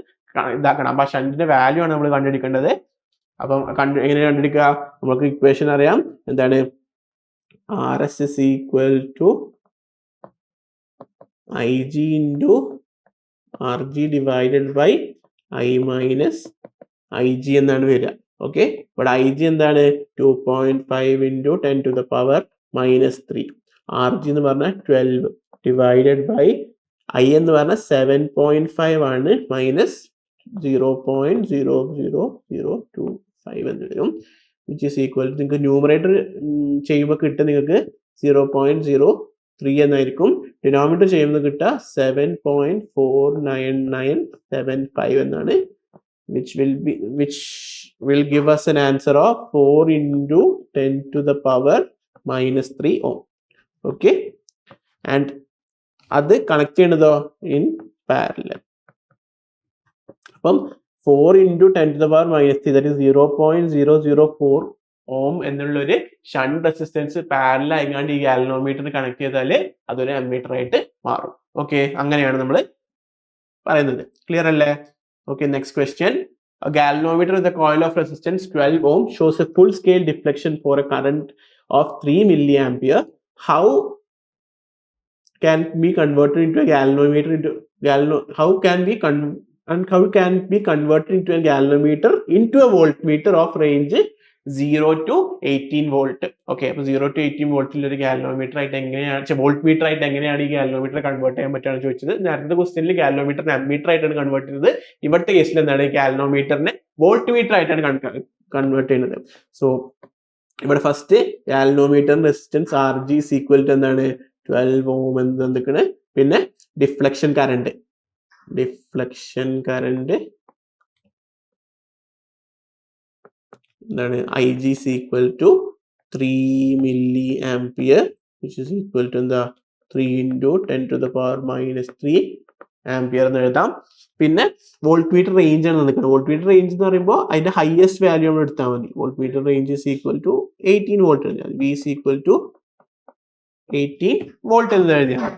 ഇതാക്കണം. അപ്പൊ ആ ഷണ്ടിന്റെ വാല്യൂ ആണ് നമ്മൾ കണ്ടുപിടിക്കേണ്ടത്. അപ്പം എങ്ങനെ കണ്ടുപിടിക്കുക, നമുക്ക് ഇക്വേഷൻ അറിയാം. എന്താണ്, RS is equal to IG into RG divided by I minus IG എന്നാണ് വരിക. ഓക്കെ, ഇവിടെ IG എന്താണ് 2.5 into 10 to the power minus 3. RG എന്ന് പറഞ്ഞാൽ 12 ഡിവൈഡഡ് ബൈ I എന്ന് പറഞ്ഞാൽ 7.5 ആണ് മൈനസ് 0.00025 എന്ന് വരും. വിച്ച് ഈസ് ഈക്വൽ ടു നിങ്ങൾക്ക് ന്യൂമറേറ്റർ ചെയ്യുമ്പോൾ കിട്ടുക നിങ്ങൾക്ക് 0.03 എന്നായിരിക്കും. ഡിനോമിനേറ്റർ ചെയ്യുമ്പോൾ കിട്ടുക 7.49975 എന്നാണ്. which will give us an answer of 4 into 10 to the power minus 3 ohm. Okay, and അത് കണക്ട് ചെയ്യണതോ ഇൻ പാരലൽ. അപ്പം 4 into 10 to the power minus 3 that is 0.004 ohm എന്നുള്ളൊരു ഷണ്ട് റെസിസ്റ്റൻസ് പാരലൽ ആയിക്കാണ്ട് ഈ ഗാലനോമീറ്ററിന് കണക്ട് ചെയ്താൽ അതൊരു ammeter ആയിട്ട് മാറും. Okay, അങ്ങനെയാണ് നമ്മൾ പറയുന്നത്. ക്ലിയർ അല്ലേ? Okay, next question. A galvanometer with a coil of resistance 12 ohm shows a full scale deflection for a current of 3 milliampere. How can be converted into a galvanometer how can be converted into a galvanometer into a voltmeter of range 0 to 18 volt. Okay, അപ്പൊ 0 to 18 വോൾട്ടിൽ ഒരു galvanometer ആയിട്ട് എങ്ങനെയാണ് volt meter ആയിട്ട് എങ്ങനെയാണ് ഈ galvanometer convert ചെയ്യാൻ പറ്റുകയാണ് ചോദിച്ചത്. നേരത്തെ ക്വസ്റ്റ്യനിൽ ഗാലനോമീറ്ററിനെ അമ്മീറ്റർ ആയിട്ടാണ് കൺവേർട്ട് ചെയ്തത്. ഇവിടുത്തെ കേസിൽ എന്താണ് ഗാലനോമീറ്ററിനെ വോൾട്ട് മീറ്റർ ആയിട്ടാണ് കൺവേർട്ട് ചെയ്യുന്നത്. സോ ഇവിടെ ഫസ്റ്റ് ഗാലനോമീറ്ററിന്റെ resistance RG is equal to എന്താണ് 12 ohm എന്ന് തന്നിരിക്കണ്. പിന്നെ ഡിഫ്ലക്ഷൻ കറണ്ട് എന്താണ് IG is equal to 3 milliampere which is equal to എന്താ 3 into 10 to the power minus 3 ampere എന്ന് എഴുതാം. പിന്നെ വോൾട്ട് മീറ്റർ റേഞ്ച് ആണ് നിൽക്കുന്നത്. വോൾട്ട് മീറ്റർ റേഞ്ച് എന്ന് പറയുമ്പോൾ അതിന്റെ ഹയസ്റ്റ് വാല്യൂ നമ്മൾ എടുത്താൽ മതി. Volt meter range is equal to 18 volt എഴുതിയാൽ V is equal to 18 volt എന്ന് എഴുതിയാൽ.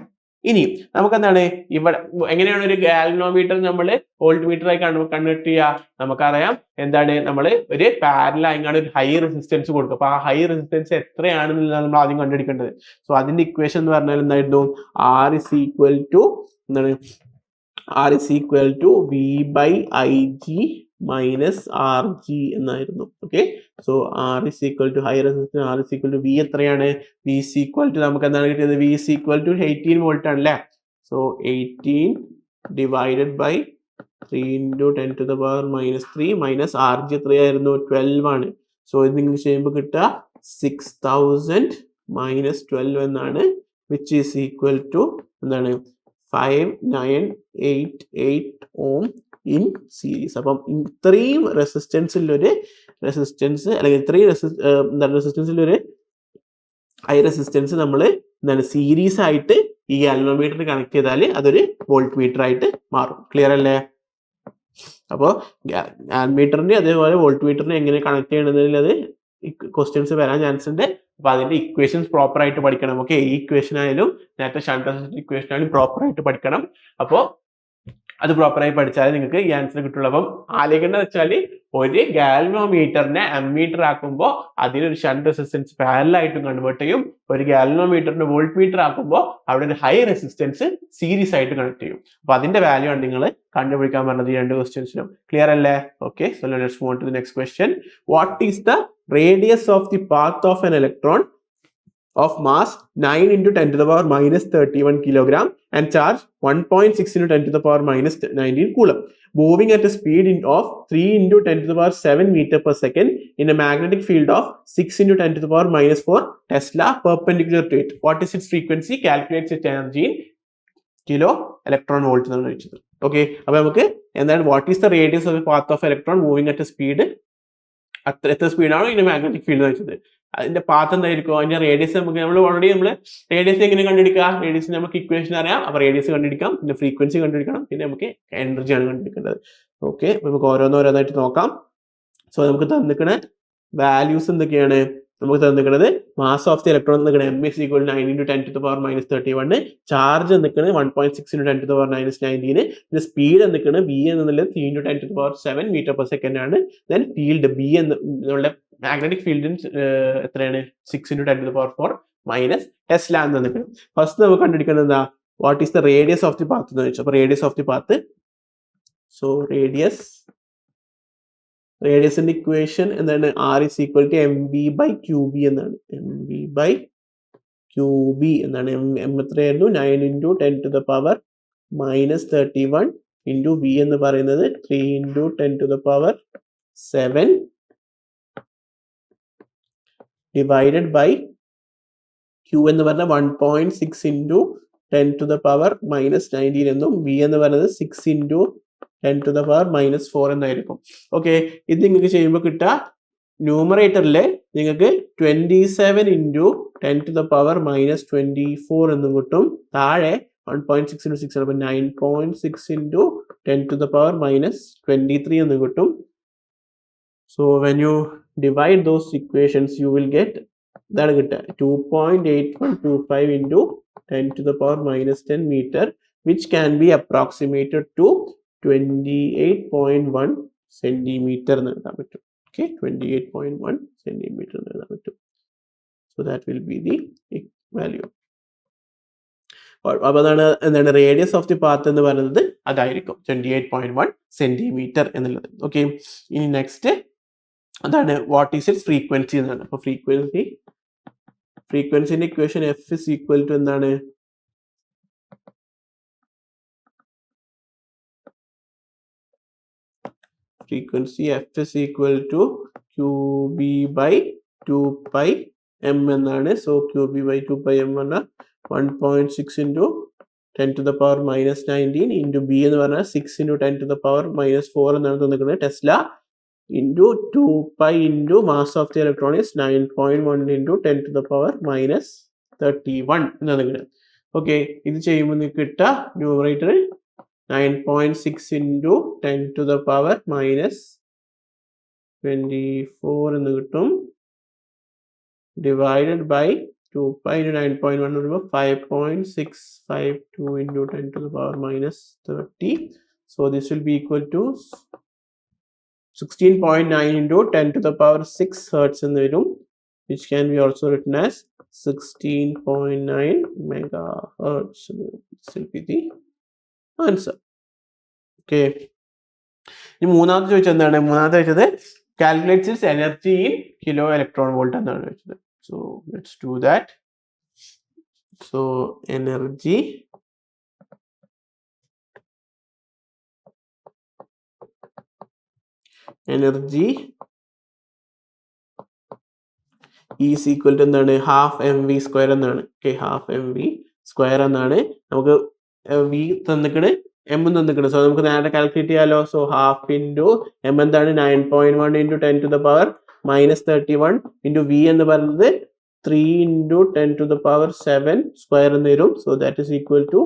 ഇനി നമുക്ക് എന്താണ് ഇവിടെ എങ്ങനെയാണ് ഒരു ഗാലനോമീറ്റർ നമ്മൾ വോൾട്ട് മീറ്റർ ആയി കൺവേർട്ട് ചെയ്യുക. നമുക്കറിയാം എന്താണ്, നമ്മൾ ഒരു പാരലൽ ആയിങ്ങാണ്ട് ഒരു ഹൈ റെസിസ്റ്റൻസ് കൊടുക്കും. അപ്പൊ ആ ഹൈ റെസിസ്റ്റൻസ് എത്രയാണെന്നുള്ളതാണ് നമ്മൾ ആദ്യം കണ്ടുപിടിക്കേണ്ടത്. സോ അതിന്റെ ഇക്വേഷൻ എന്ന് പറഞ്ഞാൽ എന്തായിരുന്നു, R is equal to എന്താണ് V by IG minus RG എന്നായിരുന്നു. Okay, so R is equal to high resistance, R is equal to V എത്രയാണ്, V is equal to നമുക്ക് എന്താണ് കിട്ടിയത്, V is equal to 18 volt ആണല്ലേ. So 18 divided by 3 into 10 to the power minus 3 minus RG എത്രയായിരുന്നു 12 ആണ്. So ഇത് നിങ്ങൾക്ക് ചെയ്യുമ്പോൾ കിട്ടുക 6000 minus 12 എന്നാണ്, which is equal to എന്താണ് 5988 ഓം ഇൻ സീരീസ്. അപ്പം ഇത്രയും റെസിസ്റ്റൻസ് അല്ലെങ്കിൽ ഇത്രയും റെസിസ്റ്റൻസിലൊരു ഹൈ റെസിസ്റ്റൻസ് നമ്മൾ എന്താണ് സീരീസ് ആയിട്ട് ഈ ഗാൽവനോമീറ്ററിന് കണക്ട് ചെയ്താൽ അതൊരു വോൾട്ട് മീറ്റർ ആയിട്ട് മാറും. ക്ലിയർ അല്ലേ? അപ്പോൾ ആൽമീറ്ററിന്റെ അതേപോലെ വോൾട്ട് മീറ്ററിനെ എങ്ങനെ കണക്ട് ചെയ്യണമെന്നതിൽ അത് ക്വസ്റ്റ്യൻസ് വരാൻ ചാൻസ് ഉണ്ട്. അപ്പൊ അതിന്റെ ഇക്വേഷൻസ് പ്രോപ്പർ ആയിട്ട് പഠിക്കണം. ഓക്കെ, ഈ ഇക്വേഷൻ ആയാലും നേരത്തെ ഷണ്ട് റെസിസ്റ്റർ ഇക്വേഷൻ ആയാലും പ്രോപ്പർ ആയിട്ട് പഠിക്കണം. അപ്പോൾ അത് പ്രോപ്പറായി പഠിച്ചാൽ നിങ്ങൾക്ക് ഈ ആൻസർ കിട്ടുള്ളൂ. അപ്പം ആലോചിക്കേണ്ടത് വെച്ചാൽ ഒരു ഗാൽവനോമീറ്ററിനെ അമ്മീറ്റർ ആക്കുമ്പോൾ അതിനൊരു ഷണ്ട് റെസിസ്റ്റൻസ് പാരലായിട്ടും കൺവേർട്ട് ചെയ്യും. ഒരു ഗാൽവനോമീറ്ററിനെ വോൾട്ട് മീറ്റർ ആക്കുമ്പോൾ അവിടെ ഒരു ഹൈ റെസിസ്റ്റൻസ് സീരീസ് ആയിട്ട് കണക്ട് ചെയ്യും. അപ്പൊ അതിന്റെ വാല്യൂ ആണ് നിങ്ങൾ കണ്ടുപിടിക്കാൻ പറഞ്ഞത് ഈ രണ്ട് ക്വസ്റ്റ്യൻസിനും. ക്ലിയർ അല്ലേ? Okay, so let's move on to the next question. What is the radius of the path of an electron of mass 9 into 10 to the power minus 31 kilogram and charge 1.6 into 10 to the power minus 19 coulomb, moving at a speed of 3 into 10 to the power 7 meter per second in a magnetic field of 6 into 10 to the power minus 4 Tesla perpendicular to it. What is its frequency? Calculate its energy in kilo electron volt എന്നാണ് ചോദിച്ചത്. Okay, അപ്പൊ നമുക്ക് എന്താണ് what is the radius of the path of electron moving at speed, എത്ര സ്പീഡാണോ ഇതിന്റെ magnetic field വെച്ചത് അതിന്റെ path എന്തായിരിക്കും, അതിന്റെ റേഡിയസ് നമ്മൾ റേഡിയസ് എങ്ങനെ കണ്ടുപിടിക്കുക? റേഡിയസ് നമുക്ക് ഇക്വേഷൻ അറിയാം. അപ്പൊ റേഡിയസ് കണ്ടുപിടിക്കാം, പിന്നെ ഫ്രീക്വൻസി കണ്ടുപിടിക്കണം, പിന്നെ നമുക്ക് എനർജിയാണ് കണ്ടുപിടിക്കേണ്ടത്. ഓക്കെ, നമുക്ക് ഓരോന്നോരോന്നായിട്ട് നോക്കാം. സോ നമുക്ക് തന്നിക്കണ വാല്യൂസ് എന്തൊക്കെയാണ്? നമുക്ക് തന്നിക്കുന്നത് മാസ് ഓഫ് ദി ഇലക്ട്രോൺ നിൽക്കുന്നത് m is equal to 9 into 10 to the power minus 31, charge നിൽക്കുന്നത് 1.6 into 10 to the power minus 19, പിന്നെ സ്പീഡ് നിൽക്കുന്നത് v എന്നുള്ളത് 3 into 10 to the power 7 meter per second ആണ്. ദെൻ ഫീൽഡ് b എന്നുള്ള magnetic ഫീൽഡിന് എത്രയാണ്? 6 into 10 to the power 4 minus tesla എന്ന് നിൽക്കുന്നത്. ഫസ്റ്റ് നമുക്ക് കണ്ടുപിടിക്കുന്നത് എന്താ? What is the radius of the path എന്ന് ചോദിച്ചു. അപ്പൊ radius of the path, so റേഡിയസിന്റെ ഇക്വേഷൻ എന്താണ്? R is equal to mv by qb എന്നാണ്. mv by qb എന്നാണ്. m എത്രയായിരുന്നു? 9 into 10 to the power minus 31 into v എന്ന് പറയുന്നത് 3 into 10 to the power 7 divided by q എന്ന് പറഞ്ഞാൽ 1.6 into 10 to the power minus 19 എന്നും v എന്ന് പറയുന്നത് 6 into 10 to the power minus 4 എന്നായിരിക്കും. ഓക്കെ, ഇത് നിങ്ങൾക്ക് ചെയ്യുമ്പോൾ കിട്ടുക ന്യൂമറേറ്ററിൽ നിങ്ങൾക്ക് 27 into 10 to the power minus 24 എന്നും കിട്ടും. താഴെ 1.6 into 6 അപ്പോൾ 9.6 into 10 to the power minus 23 എന്നും കിട്ടും. So when you divide those equations you will get ഇതാണ് കിട്ടുക 2.8125 into 10 to the power minus 10 meter, which can be approximated to 28.1 centimeter എന്ന് എഴുതാൻ പറ്റും. ഓക്കെ, 28.1 centimeter എന്ന് എഴുതാൻ പറ്റും. So that will be the value. അപ്പോൾ അതാണ് എന്താണ് റേഡിയസ് ഓഫ് ദി പാത്ത് എന്ന് പറയുന്നത്, അതായിരിക്കും 28.1 സെന്റിമീറ്റർ എന്നുള്ളത്. ഓക്കെ, ഇനി നെക്സ്റ്റ് അതാണ് വാട്ട് ഈസ് ഇറ്റ്സ് ഫ്രീക്വൻസി എന്നാണ്. അപ്പോൾ ഫ്രീക്വൻസിന്റെ equation f is equal to എന്താണ്? Frequency f is equal to qb by 2 pi m എന്നാണ്. So qb by 2 pi m പറഞ്ഞാൽ 1.6 into 10 to the power minus 19 into b എന്ന് പറഞ്ഞാൽ 6 into 10 to the power minus 4 എന്നാണ് തന്നിരിക്കുന്നത്. Tesla into 2 pi into mass of the electron is 9.1 into 10 to the power minus 31 എന്നാണ് കിട്ടുക. Okay, ഇത് ചെയ്യുമ്പോൾ നിങ്ങൾക്ക് കിട്ടുക numerator 9.6 into 10 to the power minus 24 എന്ന് കിട്ടും. ഡിവൈഡഡ് ബൈ 2 pi into 9.1 എന്ന് പറയുമ്പോൾ 5.652 into 10 to the power minus 30. So this will be equal to 16.9 into 10 to the power 6 hertz എന്ന് വരും, which can be also written as 16.9 megahertz. This will be the answer. Okay, ഇനി മൂന്നാമത്തെ ചോദിച്ചത് എന്താണ്? മൂന്നാമത്തെ ചോദിച്ചത് calculates its energy in kilo electron volt എന്നാണ് ചോദിച്ചത്. So let's do that. So energy is equal to എന്താണ്? half mv square എന്നാണ്. Okay, half mv square എന്നാണ്. നമുക്ക് വി തന്നിക്കണ് എം തന്നിക്കണ്. സോ നമുക്ക് നേരെ കാൽക്കുലേറ്റ് ചെയ്യാലോ. സോ ഹാഫ് ഇൻറ്റു എം എന്താണ് 9.1 into 10 to the power -31 into V എന്ന് പറയുന്നത് 3 into 10 to the power 7 square എന്ന് വരും. So that is equal to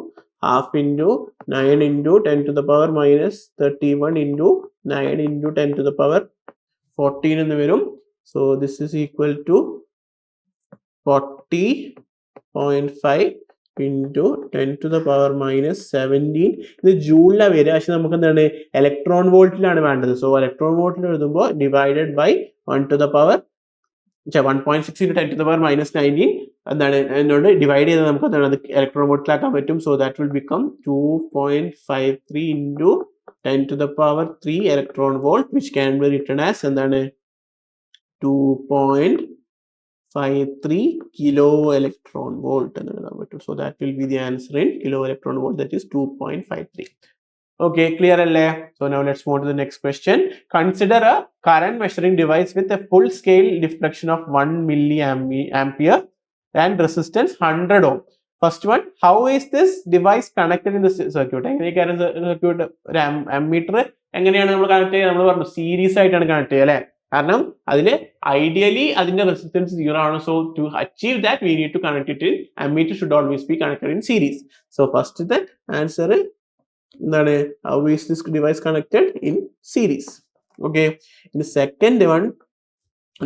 half into 9 into 10 to the power -31 into 9 into 10 to the power 14 എന്ന് വരും. So this is equal to 40.5 into 10 to the power -17. ഇത് ജൂളിലാണ് വരിക. പക്ഷെ നമുക്ക് എന്താണ് ഇലക്ട്രോൺ വോൾട്ടിലാണ് വേണ്ടത്. സോ ഇലക്ട്രോൺ വോൾട്ടിൽ എഴുതുമ്പോൾ divided by 1 to the power 1.6 into 10 to the power -19 എന്താണ് എന്നോട് ഡിവൈഡ് ചെയ്താൽ നമുക്ക് എന്താണ് അത് ഇലക്ട്രോൺ വോൾട്ടിലാക്കാൻ പറ്റും. So that will become 2.53 into 10 to the power 3 electron volt which can be written as എന്താണ് 2.53 kilo electron volt എന്ന് എഴുതാൻ പറ്റും. So that will be the answer in kilo electron volt, that is 2.53. Okay, clear അല്ലേ? So now let's move to the next question. Consider a current measuring device with a full scale deflection of 1 milliampere and resistance 100 ohm. First one, how is this device connected in the circuit? എങ്ങനെയൊക്കെയാണ് circuit ഒരു ammeter എങ്ങനെയാണ് നമ്മൾ connect ചെയ്യുക? നമ്മൾ പറഞ്ഞു series ആയിട്ടാണ് connect ചെയ്യുക അല്ലേ? കാരണം അതിൽ ഐഡിയലി അതിന്റെ റെസിസ്റ്റൻസ് 0 ആണ്. So to achieve that we need to connect it in ammeter should always be connected in series. So first the answer എന്താണ് how is this device connected in series? Okay, in the second one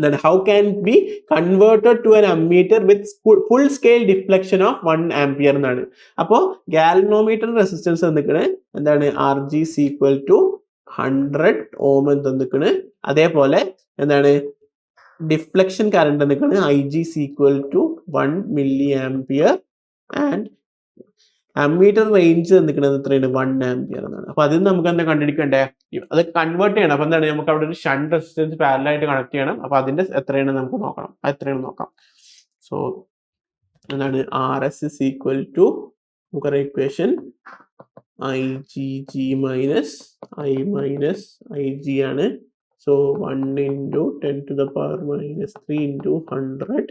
then how can it be converted to an ammeter with full scale deflection of 1 ampere എന്നാണ്. അപ്പോൾ galvanometer resistance തന്നിക്കണ് എന്താണ് RG is equal to 100 ohm എന്ന് തന്നിക്കണ്. അതേപോലെ എന്താണ് deflection current തന്നിക്കണ് IG is equal to 1 milliampere and ammeter range തന്നിക്കുന്നത് എത്രയാണ് 1 ആംപിയർ എന്നാണ്. അപ്പൊ അതിന് നമുക്ക് എന്താ കണ്ടുപിടിക്കണ്ടേ? അത് കൺവേർട്ട് ചെയ്യണം. അപ്പൊ എന്താണ് നമുക്ക് അവിടെ ഒരു ഷണ്ട് റെസിസ്റ്റൻസ് പാരലൽ ആയിട്ട് കണക്ട് ചെയ്യണം. അപ്പൊ അതിന്റെ എത്രയാണ് നമുക്ക് നോക്കണം. എത്രയാണ് നോക്കാം. സോ എന്താണ് RS is equal to നമുക്കറിയാം equation IGG minus I minus IG ആണ്. So 1 into 10 to the power -3 into 100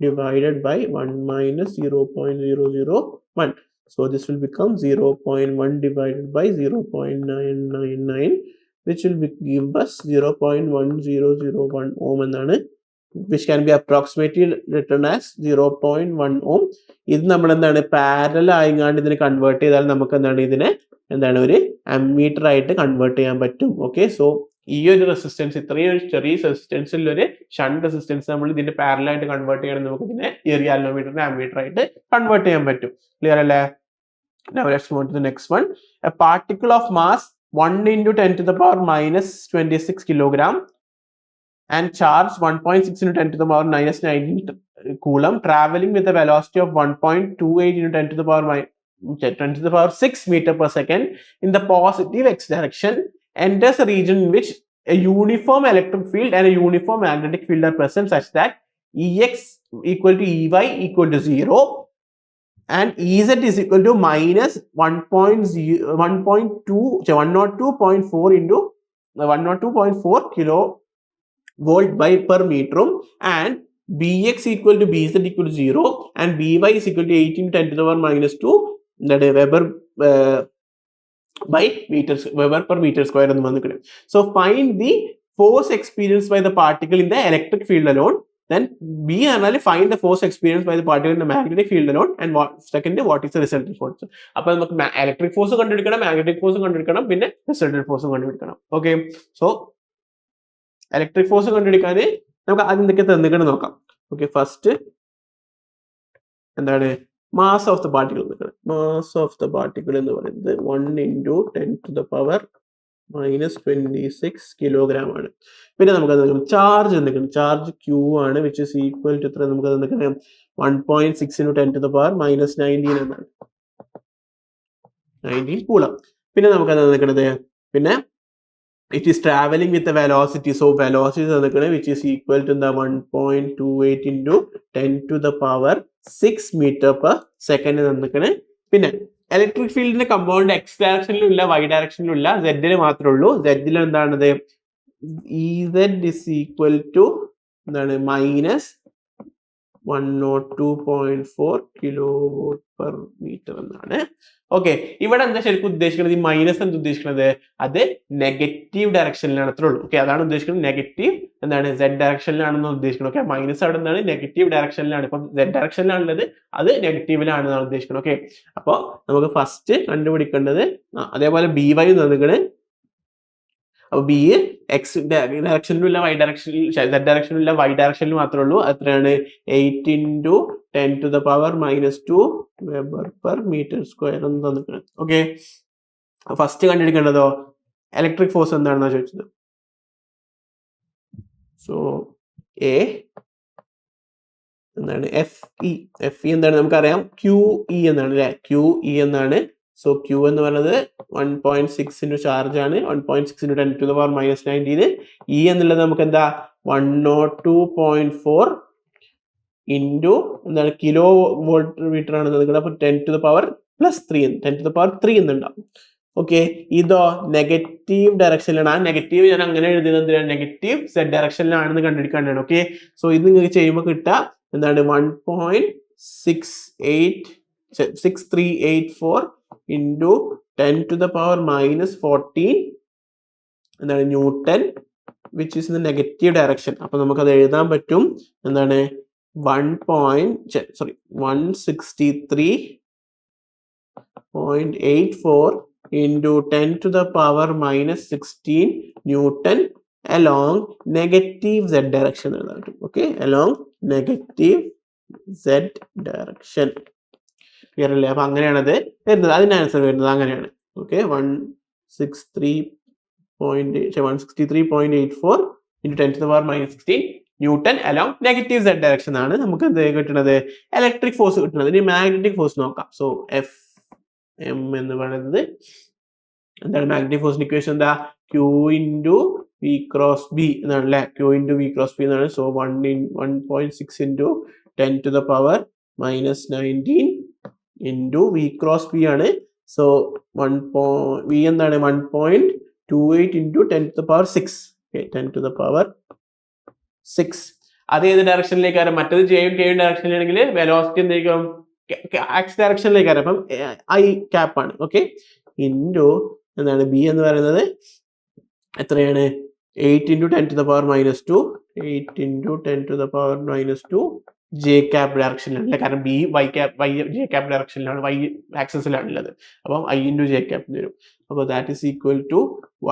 divided by 1 minus 0.001. So this will become 0.1 divided by 0.999 which will give us 0.1001 ohm എന്നാണ്, which can be approximately written as 0.1 ohm. ഇത് നമ്മൾ എന്താണ് parallel ആയിങ്ങാണ്ട് ഇതിനെ convert ചെയ്താൽ നമുക്ക് എന്താണ് ഇതിനെ എന്താണ് ഒരു അമ്മീറ്റർ ആയിട്ട് കൺവേർട്ട് ചെയ്യാൻ പറ്റും. ഓക്കെ, സോ ഈ ഒരു റെസിസ്റ്റൻസ് ഇത്രയും ഒരു ചെറിയ റെസിസ്റ്റൻസിൽ ഒരു ഷണ്ട് റെസിസ്റ്റൻസ് നമ്മൾ ഇതിന്റെ പാരലൽ ആയിട്ട് കൺവേർട്ട് ചെയ്യണം. നമുക്ക് ഇതിനെ ഈ ഗാൽവനോമീറ്ററിനെ അമ്മീറ്റർ ആയിട്ട് കൺവേർട്ട് ചെയ്യാൻ പറ്റും. ക്ലിയർ അല്ലേ? Now let's move to the next one. A particle of mass 1 into 10 to the power -26 kilogram and charge 1.6 into 10 to the power -19 coulomb traveling with a velocity of 1.28 into 10 to the power 6 meter per second in the positive x direction enters a region in which a uniform electric field and a uniform magnetic field are present such that Ex equal to Ey equal to 0 and Ez is equal to -102.4 into 102.4 kilovolt by per meter and Bx equal to Bz equal to 0 and By is equal to 18 10 to the power -2 that is Weber by meters, Weber per meter square എന്ന് വന്നിട്ടുണ്ട്. So find the force experienced by the particle in the electric field alone. Then B and find the force experienced by the particle in the magnetic field alone. And secondly, what is the resultant force? അപ്പോൾ നമുക്ക് electric force കണ്ടുപിടിക്കണം, magnetic force കണ്ടുപിടിക്കണം, പിന്നെ resultant force കണ്ടുപിടിക്കണം. Okay, so electric force കണ്ടുപിടിക്കാൻ നമുക്ക് അതെന്തൊക്കെ തന്നിക്കണം നോക്കാം. Okay, first എന്താണ് mass of the particle. Mass of the particle എന്ന് പറയുന്നത് 1 into 10 to the power -26 kilogram ആണ്. പിന്നെ നമുക്ക് ചാർജ് എന്തൊക്കെയാണ്? ചാർജ് Q ആണ്, വിച്ച് ഇസ് ഈക്വൽ ടു എത്ര? നമുക്ക് എന്തൊക്കെയാണ് 1.6 into 10 to the power -19 എന്നാണ്, 19 കൂളം. പിന്നെ നമുക്ക് അത് നിൽക്കുന്നത് പിന്നെ it is traveling with the velocity. So velocity തന്നിരിക്കുന്നത് which is equal to 1.28 into 10 to the power 6 meter per second തന്നിരിക്കുന്നത്. പിന്നെ ഇലക്ട്രിക് ഫീൽഡിന്റെ കമ്പൗണ്ട് എക്സ് ഡയറക്ഷനിലും ഇല്ല, വൈ ഡയറക്ഷനിലും ഇല്ല, സെഡിൽ മാത്രമേ ഉള്ളൂ. സെഡിൽ എന്താണത്? Ez is equal to എന്താണ് -102.4 kilovolt per meter എന്നാണ്. ഓക്കെ, ഇവിടെ എന്താ ശരിക്കും ഉദ്ദേശിക്കുന്നത്? ഈ മൈനസ് എന്താ ഉദ്ദേശിക്കുന്നത്? അത് നെഗറ്റീവ് ഡയറക്ഷനിലാണ്, അത്രേ ഉള്ളൂ. ഓക്കെ, അതാണ് ഉദ്ദേശിക്കുന്നത്. നെഗറ്റീവ് എന്താണ് Z ഡയറക്ഷനിലാണെന്ന് ഉദ്ദേശിക്കുന്നത്. ഓക്കെ, മൈനസ് അവിടെ എന്താണ് നെഗറ്റീവ് ഡയറക്ഷനിലാണ്. ഇപ്പം Z ഡയറക്ഷനിലാണുള്ളത്, അത് നെഗറ്റീവിലാണെന്നാണ് ഉദ്ദേശിക്കുന്നത്. ഓക്കെ, അപ്പോൾ നമുക്ക് ഫസ്റ്റ് കണ്ടുപിടിക്കേണ്ടത് അതേപോലെ BY തന്നിട്ട്, അപ്പൊ ബി എക്സ് ഡയറക്ഷനിലും വൈ ഡയറക്ഷനിൽ Z ഡയറക്ഷനിലും വൈ ഡയറക്ഷനിൽ മാത്രമേ ഉള്ളൂ. എത്രയാണ്? 8 × 10⁻⁻² വെബർ പെർ മീറ്റർ സ്ക്വയർ എന്ന് തന്നിട്ടുണ്ട്. ഓക്കെ, ഫസ്റ്റ് കണ്ടുപിടിക്കേണ്ടതോ ഇലക്ട്രിക് ഫോഴ്സ് എന്താണെന്നാ ചോദിച്ചത്. സോ എ എന്താണ്? FE എന്താണ് നമുക്കറിയാം, QE എന്നാണ് അല്ലെ, QE എന്നാണ്. സോ Q എന്ന് പറയുന്നത് 1.6 ചാർജ് ആണ്, 1.6 × 10⁻⁻19. E എന്നുള്ളത് നമുക്ക് എന്താ 102.4 ഇൻറ്റു എന്താണ് കിലോ വോൾട്ട് മീറ്റർ ആണ് നിൽക്കുന്നത്. അപ്പൊ 10⁻+3 എന്നുണ്ടാവും. ഓക്കെ, ഇതോ നെഗറ്റീവ് ഡയറക്ഷനിലാണ്. ആ നെഗറ്റീവ് ഞാൻ അങ്ങനെ എഴുതുന്നത് നെഗറ്റീവ് Z ഡയറക്ഷനിലാണെന്ന് കണ്ടുപിടിക്കാനാണ്. ഓക്കെ, സോ ഇത് നിങ്ങൾക്ക് ചെയ്യുമ്പോൾ കിട്ടുക എന്താണ് 1.6384 ഇൻറ്റു 10⁻⁻14 എന്താണ് newton, which is in the negative direction. അപ്പൊ നമുക്കത് എഴുതാൻ പറ്റും എന്താണ് 163.84 into 10⁻⁻16 newton along negative Z direction എഴുതാൻ പറ്റും. Okay, along negative Z direction. Clear അല്ലേ? അപ്പൊ അങ്ങനെയാണത് വരുന്നത്, അതിന്റെ ആൻസർ വരുന്നത് അങ്ങനെയാണ്. Okay, 163.84 into 10⁻⁻16 newton along negative Z direction ആണ് നമുക്ക് എന്ത് കിട്ടുന്നത്? ഇലക്ട്രിക് ഫോഴ്സ് കിട്ടുന്നത്. ഇനി മാഗ്നറ്റിക് ഫോഴ്സ് നോക്കാം. സോ FM എന്ന് പറയുന്നത് എന്താണ്? മാഗ്നറ്റിക് ഫോഴ്സിന്റെ ഇക്വേഷൻ എന്താ? Q × V × B എന്നാണ് അല്ലെ, Q × V × B എന്നാണ്. So 1.6 into 10⁻⁻19 into V × B ആണ്. സോ V എന്താണ് 1.28 ഇൻറ്റു 10⁻6. 10⁻6. അത് ഏത് ഡയറക്ഷനിലേക്കാണ്? മറ്റത് Jയും Kയും ഡയറക്ഷനിലാണെങ്കിൽ വെലോസിറ്റി എന്തായിരിക്കും? X ഡയറക്ഷനിലേക്കാണ്. അപ്പം I ക്യാപ്പ് ആണ്. ഓക്കെ, ഇൻറ്റു എന്താണ് B എന്ന് പറയുന്നത് എത്രയാണ്? 8 × 10⁻⁻2 8 × 10⁻⁻2 J ക്യാപ്പ് ഡയറക്ഷനിലാണ് അല്ലെ, കാരണം B J ക്യാപ്പ് ഡയറക്ഷനിലാണ്, Y ആക്സിസിലാണ് ഉള്ളത്. അപ്പം I × J ക്യാപ്പ് വരും. അപ്പോൾ that is equal to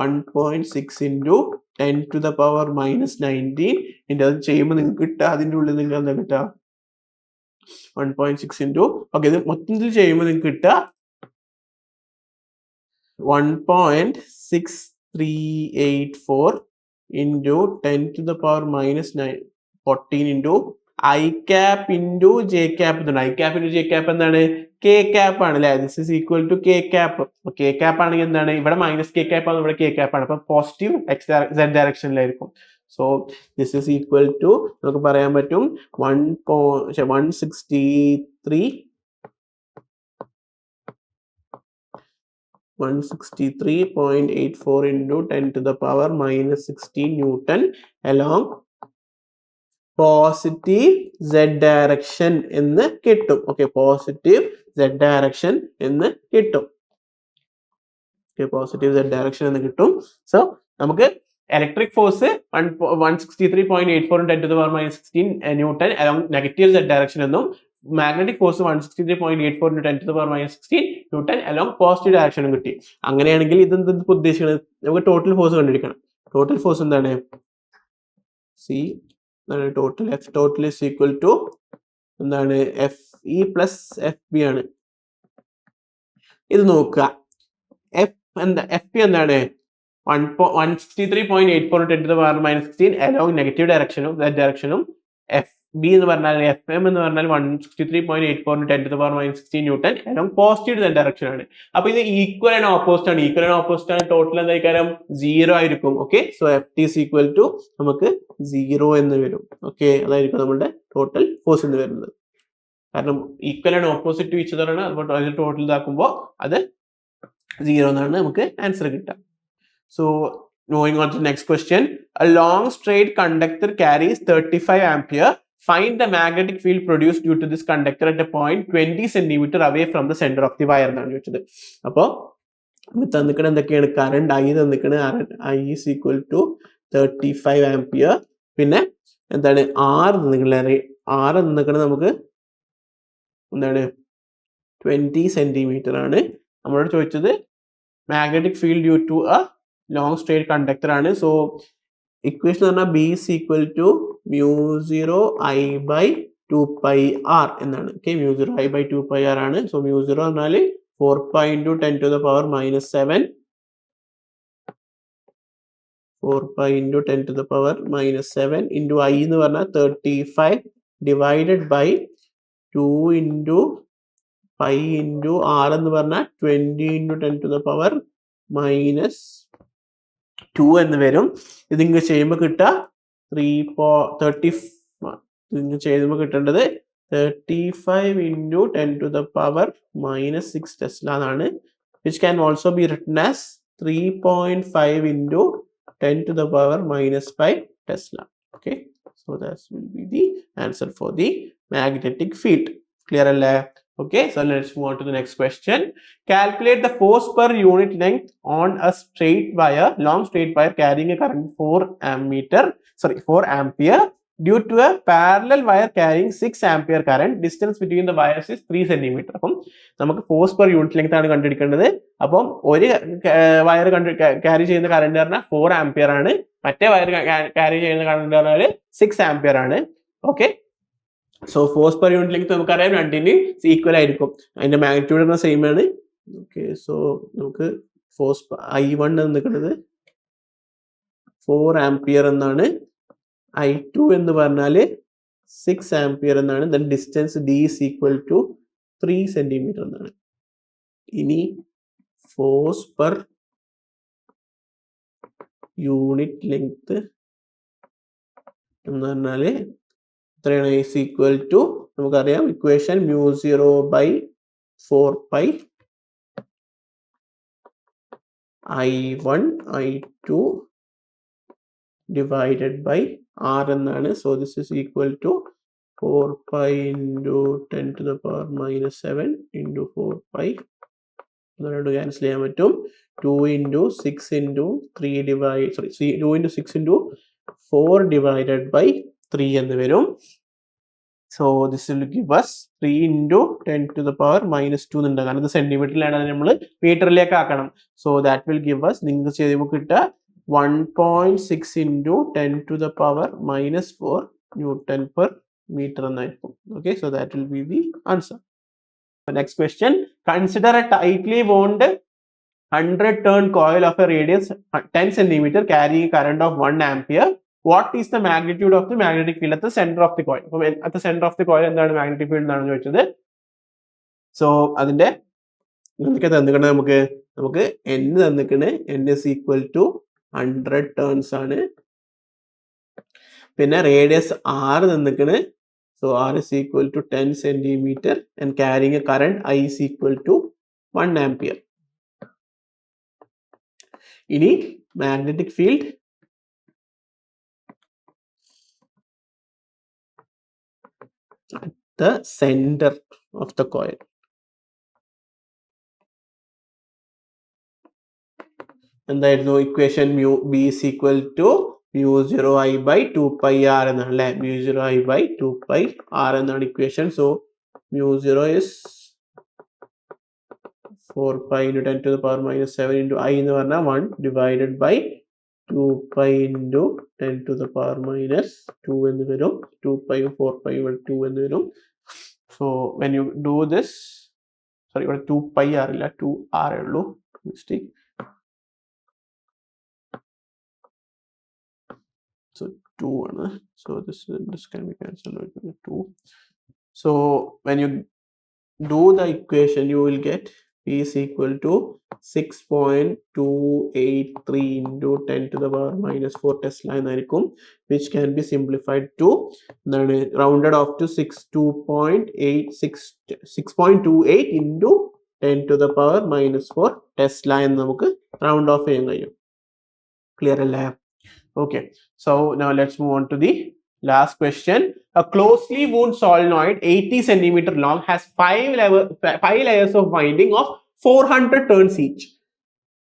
1.6 into 10⁻⁻19 into അത് ചെയ്യുമ്പോൾ നിങ്ങൾക്ക് കിട്ടുക, അതിൻ്റെ ഉള്ളിൽ നിങ്ങൾ എന്താ കിട്ടുക? 1.6 ഇൻറ്റു ഓക്കെ, ഇത് മൊത്തത്തിൽ ചെയ്യുമ്പോൾ നിങ്ങൾക്ക് കിട്ടുക 1.6384 into 10⁻⁻14 into I cap into J cap ഇതുണ്ട്. I cap into J cap എന്താണ്? K ക്യാപ്പ് ആണ് അല്ലെ. This is equal to K cap. K cap ആണെങ്കിൽ എന്താണ്? ഇവിടെ -K ക്യാപ്പ് ആണ്, ഇവിടെ K ക്യാപ്പ് ആണ്. അപ്പൊ പോസിറ്റീവ് Z ഡയറക്ഷനിലായിരിക്കും. So this is equal to നമുക്ക് പറയാൻ പറ്റും 163.84 into 10⁻⁻16 newton along positive Z direction എന്ന് കിട്ടും. ഓക്കെ, പോസിറ്റീവ് Z ഡയറക്ഷൻ എന്ന് കിട്ടും. പോസിറ്റീവ് Z ഡയറക്ഷൻ എന്ന് കിട്ടും. സോ നമുക്ക് electric force 163.84 10⁻⁻16 newton along negative Z direction എന്നും, magnetic force 163.84 10⁻⁻16 newton along positive ഡയറക്ഷനും കിട്ടി. അങ്ങനെയാണെങ്കിൽ ഇതെന്ത് ഉദ്ദേശിക്കുന്നത്? നമുക്ക് ടോട്ടൽ ഫോഴ്സ് കണ്ടുപിടിക്കണം. ടോട്ടൽ ഫോഴ്സ് എന്താണ്? Total F total is equal to എന്താണ്? FE + FB ആണ്. ഇത് നോക്കുക, FP എന്താണ്? 163.84 10⁻⁻16 അലോങ് നെഗറ്റീവ് ഡയറക്ഷനും Z ഡയറക്ഷനും. FB എന്ന് പറഞ്ഞാൽ FM എന്ന് പറഞ്ഞാൽ 163.84 10⁻⁻16 newton along positive Z direction ആണ്. അപ്പൊ ഇത് ഈക്വൽ ആൻഡ് ഓപ്പോസിറ്റ് ആണ്. ഈക്വൽ ആൻഡ് ഓപ്പോസിറ്റ് ആണ്. ടോട്ടൽ എന്തായിരിക്കും? 0 ആയിരിക്കും. Okay, so FT is equal to നമുക്ക് 0 എന്ന് വരും. ഓക്കെ, അതായിരിക്കും നമ്മുടെ ടോട്ടൽ ഫോഴ്സ് എന്ന് വരുന്നത്. കാരണം equal and opposite each other ആണ്. അതുകൊണ്ട് അതിൽ ടോട്ടൽ ഇതാക്കുമ്പോൾ അത് 0 എന്നാണ് നമുക്ക് ആൻസർ കിട്ടുക. So moving on to the next question. A long straight conductor carries 35 ampere find the magnetic field produce due to this conductor at a point 20 centimetre away from the centre of the wire എന്നാണ് ചോദിച്ചത്. അപ്പോൾ തന്നിക്കണ എന്തൊക്കെയാണ്? Current I തന്നിക്കണ I is equal to 35 ampere. പിന്നെ എന്താണ് R തന്നിക്കണ? R തന്നിക്കണ നമുക്ക് എന്താണ് 20 സെന്റിമീറ്റർ ആണ്. നമ്മളോട് ചോദിച്ചത് magnetic field due to a long straight conductor ആണ്. സോ ഇക്വേഷൻ എന്ന് പറഞ്ഞാൽ B is equal to μ0 I by 2 pi r എന്നാണ്. ഓക്കെ, μ0 I by 2 pi r ആണ്. സോ μ0 പറഞ്ഞാൽ 4 pi into 10 to the power minus 7, 4 pi into 10 to the power minus 7 into I എന്ന് പറഞ്ഞാൽ 35 divided by 2 into pi into r എന്ന് പറഞ്ഞാൽ 20 into 10 to the power minus 2 എന്ന് വരും. ഇതിങ്ങ് ചെയ്യുമ്പോൾ കിട്ടുക 30 ചെയ്യുമ്പോൾ കിട്ടേണ്ടത് 35 into 10 to the power minus 6 Tesla എന്നാണ്. which can also be written as 3.5 into 10 to the power minus 5 Tesla. Okay, so that will be the answer for the magnetic field. Clear alle? Okay, so let's move on to the next question. Calculate the force per unit length on a straight wire, long straight wire carrying a current 4 ampere due to a parallel wire carrying 6 ampere current. Distance between the wires is 3 centimeter. അപ്പം നമുക്ക് force per unit length ആണ് കണ്ടുപിടിക്കേണ്ടത്. അപ്പം ഒരു wire carry ചെയ്യുന്ന current പറഞ്ഞാൽ 4 ampere ആണ്, മറ്റേ വയർ ക്യാരി ചെയ്യുന്ന കറണ്ട് പറഞ്ഞാൽ 6 ആംപിയർ ആണ്. Okay, so force per unit length നമുക്കറിയാം രണ്ടിന് ഈക്വൽ ആയിരിക്കും, അതിന്റെ മാഗ്നിറ്റ്യൂഡ് എന്ന സെയിം ആണ്. ഓക്കെ, സോ നമുക്ക് ഫോഴ്സ് I1 നിൽക്കുന്നത് 4 ആംപിയർ എന്നാണ്, I2 എന്ന് പറഞ്ഞാൽ 6 ആംപിയർ എന്നാണ്. Then distance D is equal to 3 centimetre എന്നാണ്. ഇനി ഫോഴ്സ് പെർ യൂണിറ്റ് ലെങ്ത് എന്ന് പറഞ്ഞാൽ എത്രയാണ്? is equal to നമുക്കറിയാം equation μ0 by 4 pi I1 I2 divided by r എന്നാണ്. So this is equal to 4 pi into 10 to the power minus 7 into 4 pi എന്നോട് cancel ചെയ്യാൻ പറ്റും. 2 into 6 into 3 divide 2 into 6 into 4 divided by 3 എന്ന് വരും. So this will give us 3 into 10 to the power minus 2 എന്നുണ്ട്. കാരണം ഇത് സെന്റിമീറ്ററിലാണ്, അത് നമ്മൾ മീറ്ററിലേക്ക് ആക്കണം. So that will give us നിങ്ങൾക്ക് ചെയ്യുമ്പോൾ കിട്ടുക 1.6 into 10 to the power minus 4 Newton per meter എന്നായിരിക്കും. Okay, so that will be the answer. Next question. Consider a tightly wound 100 turn coil of a radius 10 centimeter carrying a current of 1 ampere. What is the magnitude of the magnetic field at the center of the coil? At the center of the coil എന്താണ് magnetic field എന്നാണ് ചോദിച്ചത്. So അതിന്റെ എന്തൊക്കെ തന്നിക്കണേ? നമുക്ക് n തന്നിക്കണേ, n is equal to 100 turns ആണ്. പിന്നെ റേഡിയസ് r തന്നിക്കണേ, so r is equal to 10 centimeter and carrying a current I is equal to 1 ampere. ഇനി magnetic field at the center of the coil. എന്തായിരുന്നു equation? B is equal to μ0 I by 2 pi r എന്നാണ് അല്ലേ? μ0 I by 2 pi r എന്നാണ് equation. So μ0 is 4 pi into 10 to the power minus 7 into I എന്ന് പറഞ്ഞാൽ 1 divided by 2 pi into 10 to the power minus 2 എന്ന് വരും. 2 pi 4 pi 2 എന്ന് വരും. So when you do this, sorry, ഇവിടെ 2 pi r ഇല്ല, 2 r ഉള്ളൂ, മിസ്റ്റേക്ക്. So 2 ആണ്. So this can be cancelled with 2. So when you do the equation, you will get P is equal to 6.283 into 10 to the power minus 4 Tesla എന്നായിരിക്കും, which can be simplified to rounded off to 6.28 into 10 to the power minus 4 Tesla എന്ന് നമുക്ക് round of ചെയ്യാൻ കഴിയും. Clear അല്ലേ? Okay, so now let's move on to the Last question. A closely wound solenoid 80 centimeter long has 5 layers of winding of 400 turns each.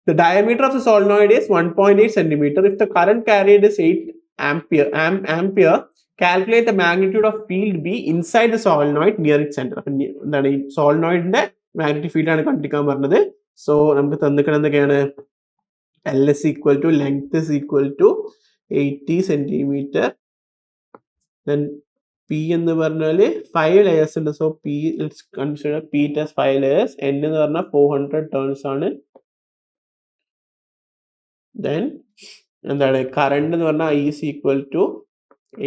The diameter of the solenoid is 1.8 centimeter. If the current carried is 8 ampere, calculate the magnitude of field B inside the solenoid near its center. എന്താണ് ഈ സോളിനോയിഡിന്റെ magnetic field ആണ് കണ്ടുപിടിക്കാൻ പറഞ്ഞത്. So നമുക്ക് തന്നിക്കണം എന്തൊക്കെയാണ്? L is equal to length is equal to 80 centimeter. Then P എന്ന് പറഞ്ഞാൽ 5 layers ഉണ്ട്. So P let's consider P as 5 layers. N എന്ന് പറഞ്ഞാൽ 400 turns ആണ്. Then എന്താണ് കറണ്ട് എന്ന് പറഞ്ഞാൽ I is equal to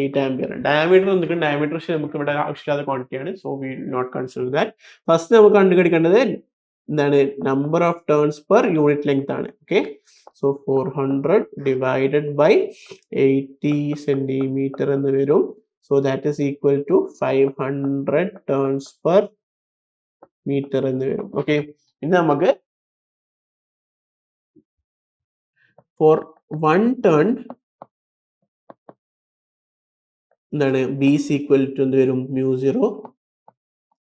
8 ampere. Diameter നിൽക്കുന്ന ഡയമീറ്റർ നമുക്ക് ഇവിടെ ആവശ്യമില്ലാത്ത ക്വാണ്ടിറ്റി ആണ്. So we not consider that. First നമുക്ക് കണ്ടുപിടിക്കേണ്ടത് എന്താണ് number of turns per unit length ആണ്. Okay, so 400 divided by 80 centimetre എന്ന് വരും. So that is equal to 500 turns per metre എന്ന് വരും. ഓക്കെ, ഇനി നമുക്ക് ഫോർ 1 ടേൺ എന്താണ് ബി is equal to എന്ത് വരും? μ0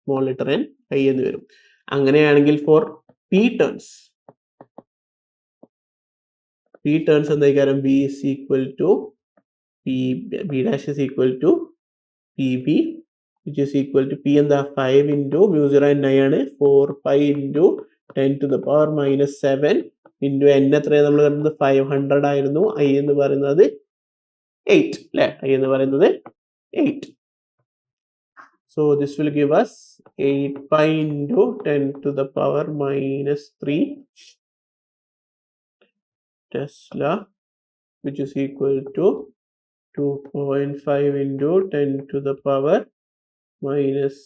സ്മോൾ ലെറ്റർ n I എന്ന് വരും. അങ്ങനെയാണെങ്കിൽ ഫോർ പി ടേൺസ് എന്തായിരിക്കും? B is equal to b dash is equal to pb which is equal to p എന്താ 5 into μ0 n I ആണ്. 4 pi into 10 to the power minus 7 into n എത്രയാണ് നമ്മൾ കണ്ടത്? 500 ആയിരുന്നു. I എന്ന് പറയുന്നത് 8 അല്ലേ? I എന്ന് പറയുന്നത് 8. So this will give us 8 pi into 10 to the power minus 3 Tesla, which is equal to 2.5 into 10 to the power minus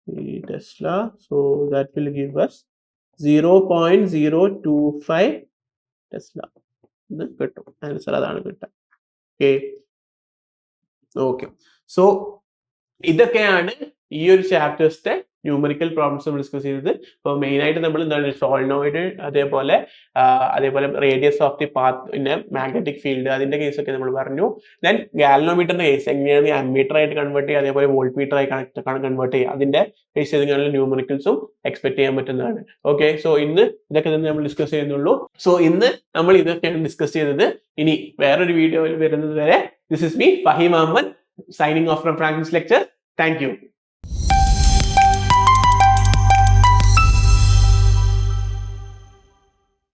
3 Tesla. So that will give us 0.025 Tesla. കിട്ടും ആൻസർ അതാണ് കിട്ടുക. Okay, so ഇതൊക്കെയാണ് ഈ ഒരു ചാപ്റ്റേഴ്സിന്റെ numerical problems നമ്മൾ discuss ചെയ്തത്. അപ്പോൾ main ആയിട്ട് നമ്മൾ എന്താണ് സോളിനോയിഡ്, അതേപോലെ റേഡിയസ് ഓഫ് ദി പാത്ത്, പിന്നെ മാഗ്നറ്റിക് ഫീൽഡ്, അതിന്റെ കേസൊക്കെ നമ്മൾ പറഞ്ഞു. ദെൻ ഗാലനോമീറ്ററിന്റെ കേസ് എങ്ങനെയാണ് അമ്മീറ്റർ ആയിട്ട് കൺവേർട്ട് ചെയ്യുക, അതേപോലെ വോൾട്ട് മീറ്റർ ആയി കൺവേർട്ട് ചെയ്യുക, അതിന്റെ കേസ് ചെയ്തെങ്കിലും ന്യൂമറിക്കൽസും എക്സ്പെക്ട് ചെയ്യാൻ പറ്റുന്നതാണ്. ഓക്കെ, സോ ഇന്ന് ഇതൊക്കെ തന്നെ നമ്മൾ ഡിസ്കസ് ചെയ്യുന്നുള്ളൂ. സോ ഇന്ന് നമ്മൾ ഇതൊക്കെയാണ് ഡിസ്കസ് ചെയ്തത്. ഇനി വേറൊരു വീഡിയോയിൽ വരുന്നത് വരെ this is me Faheem Ahmed signing off from Franklin's lecture. Thank you.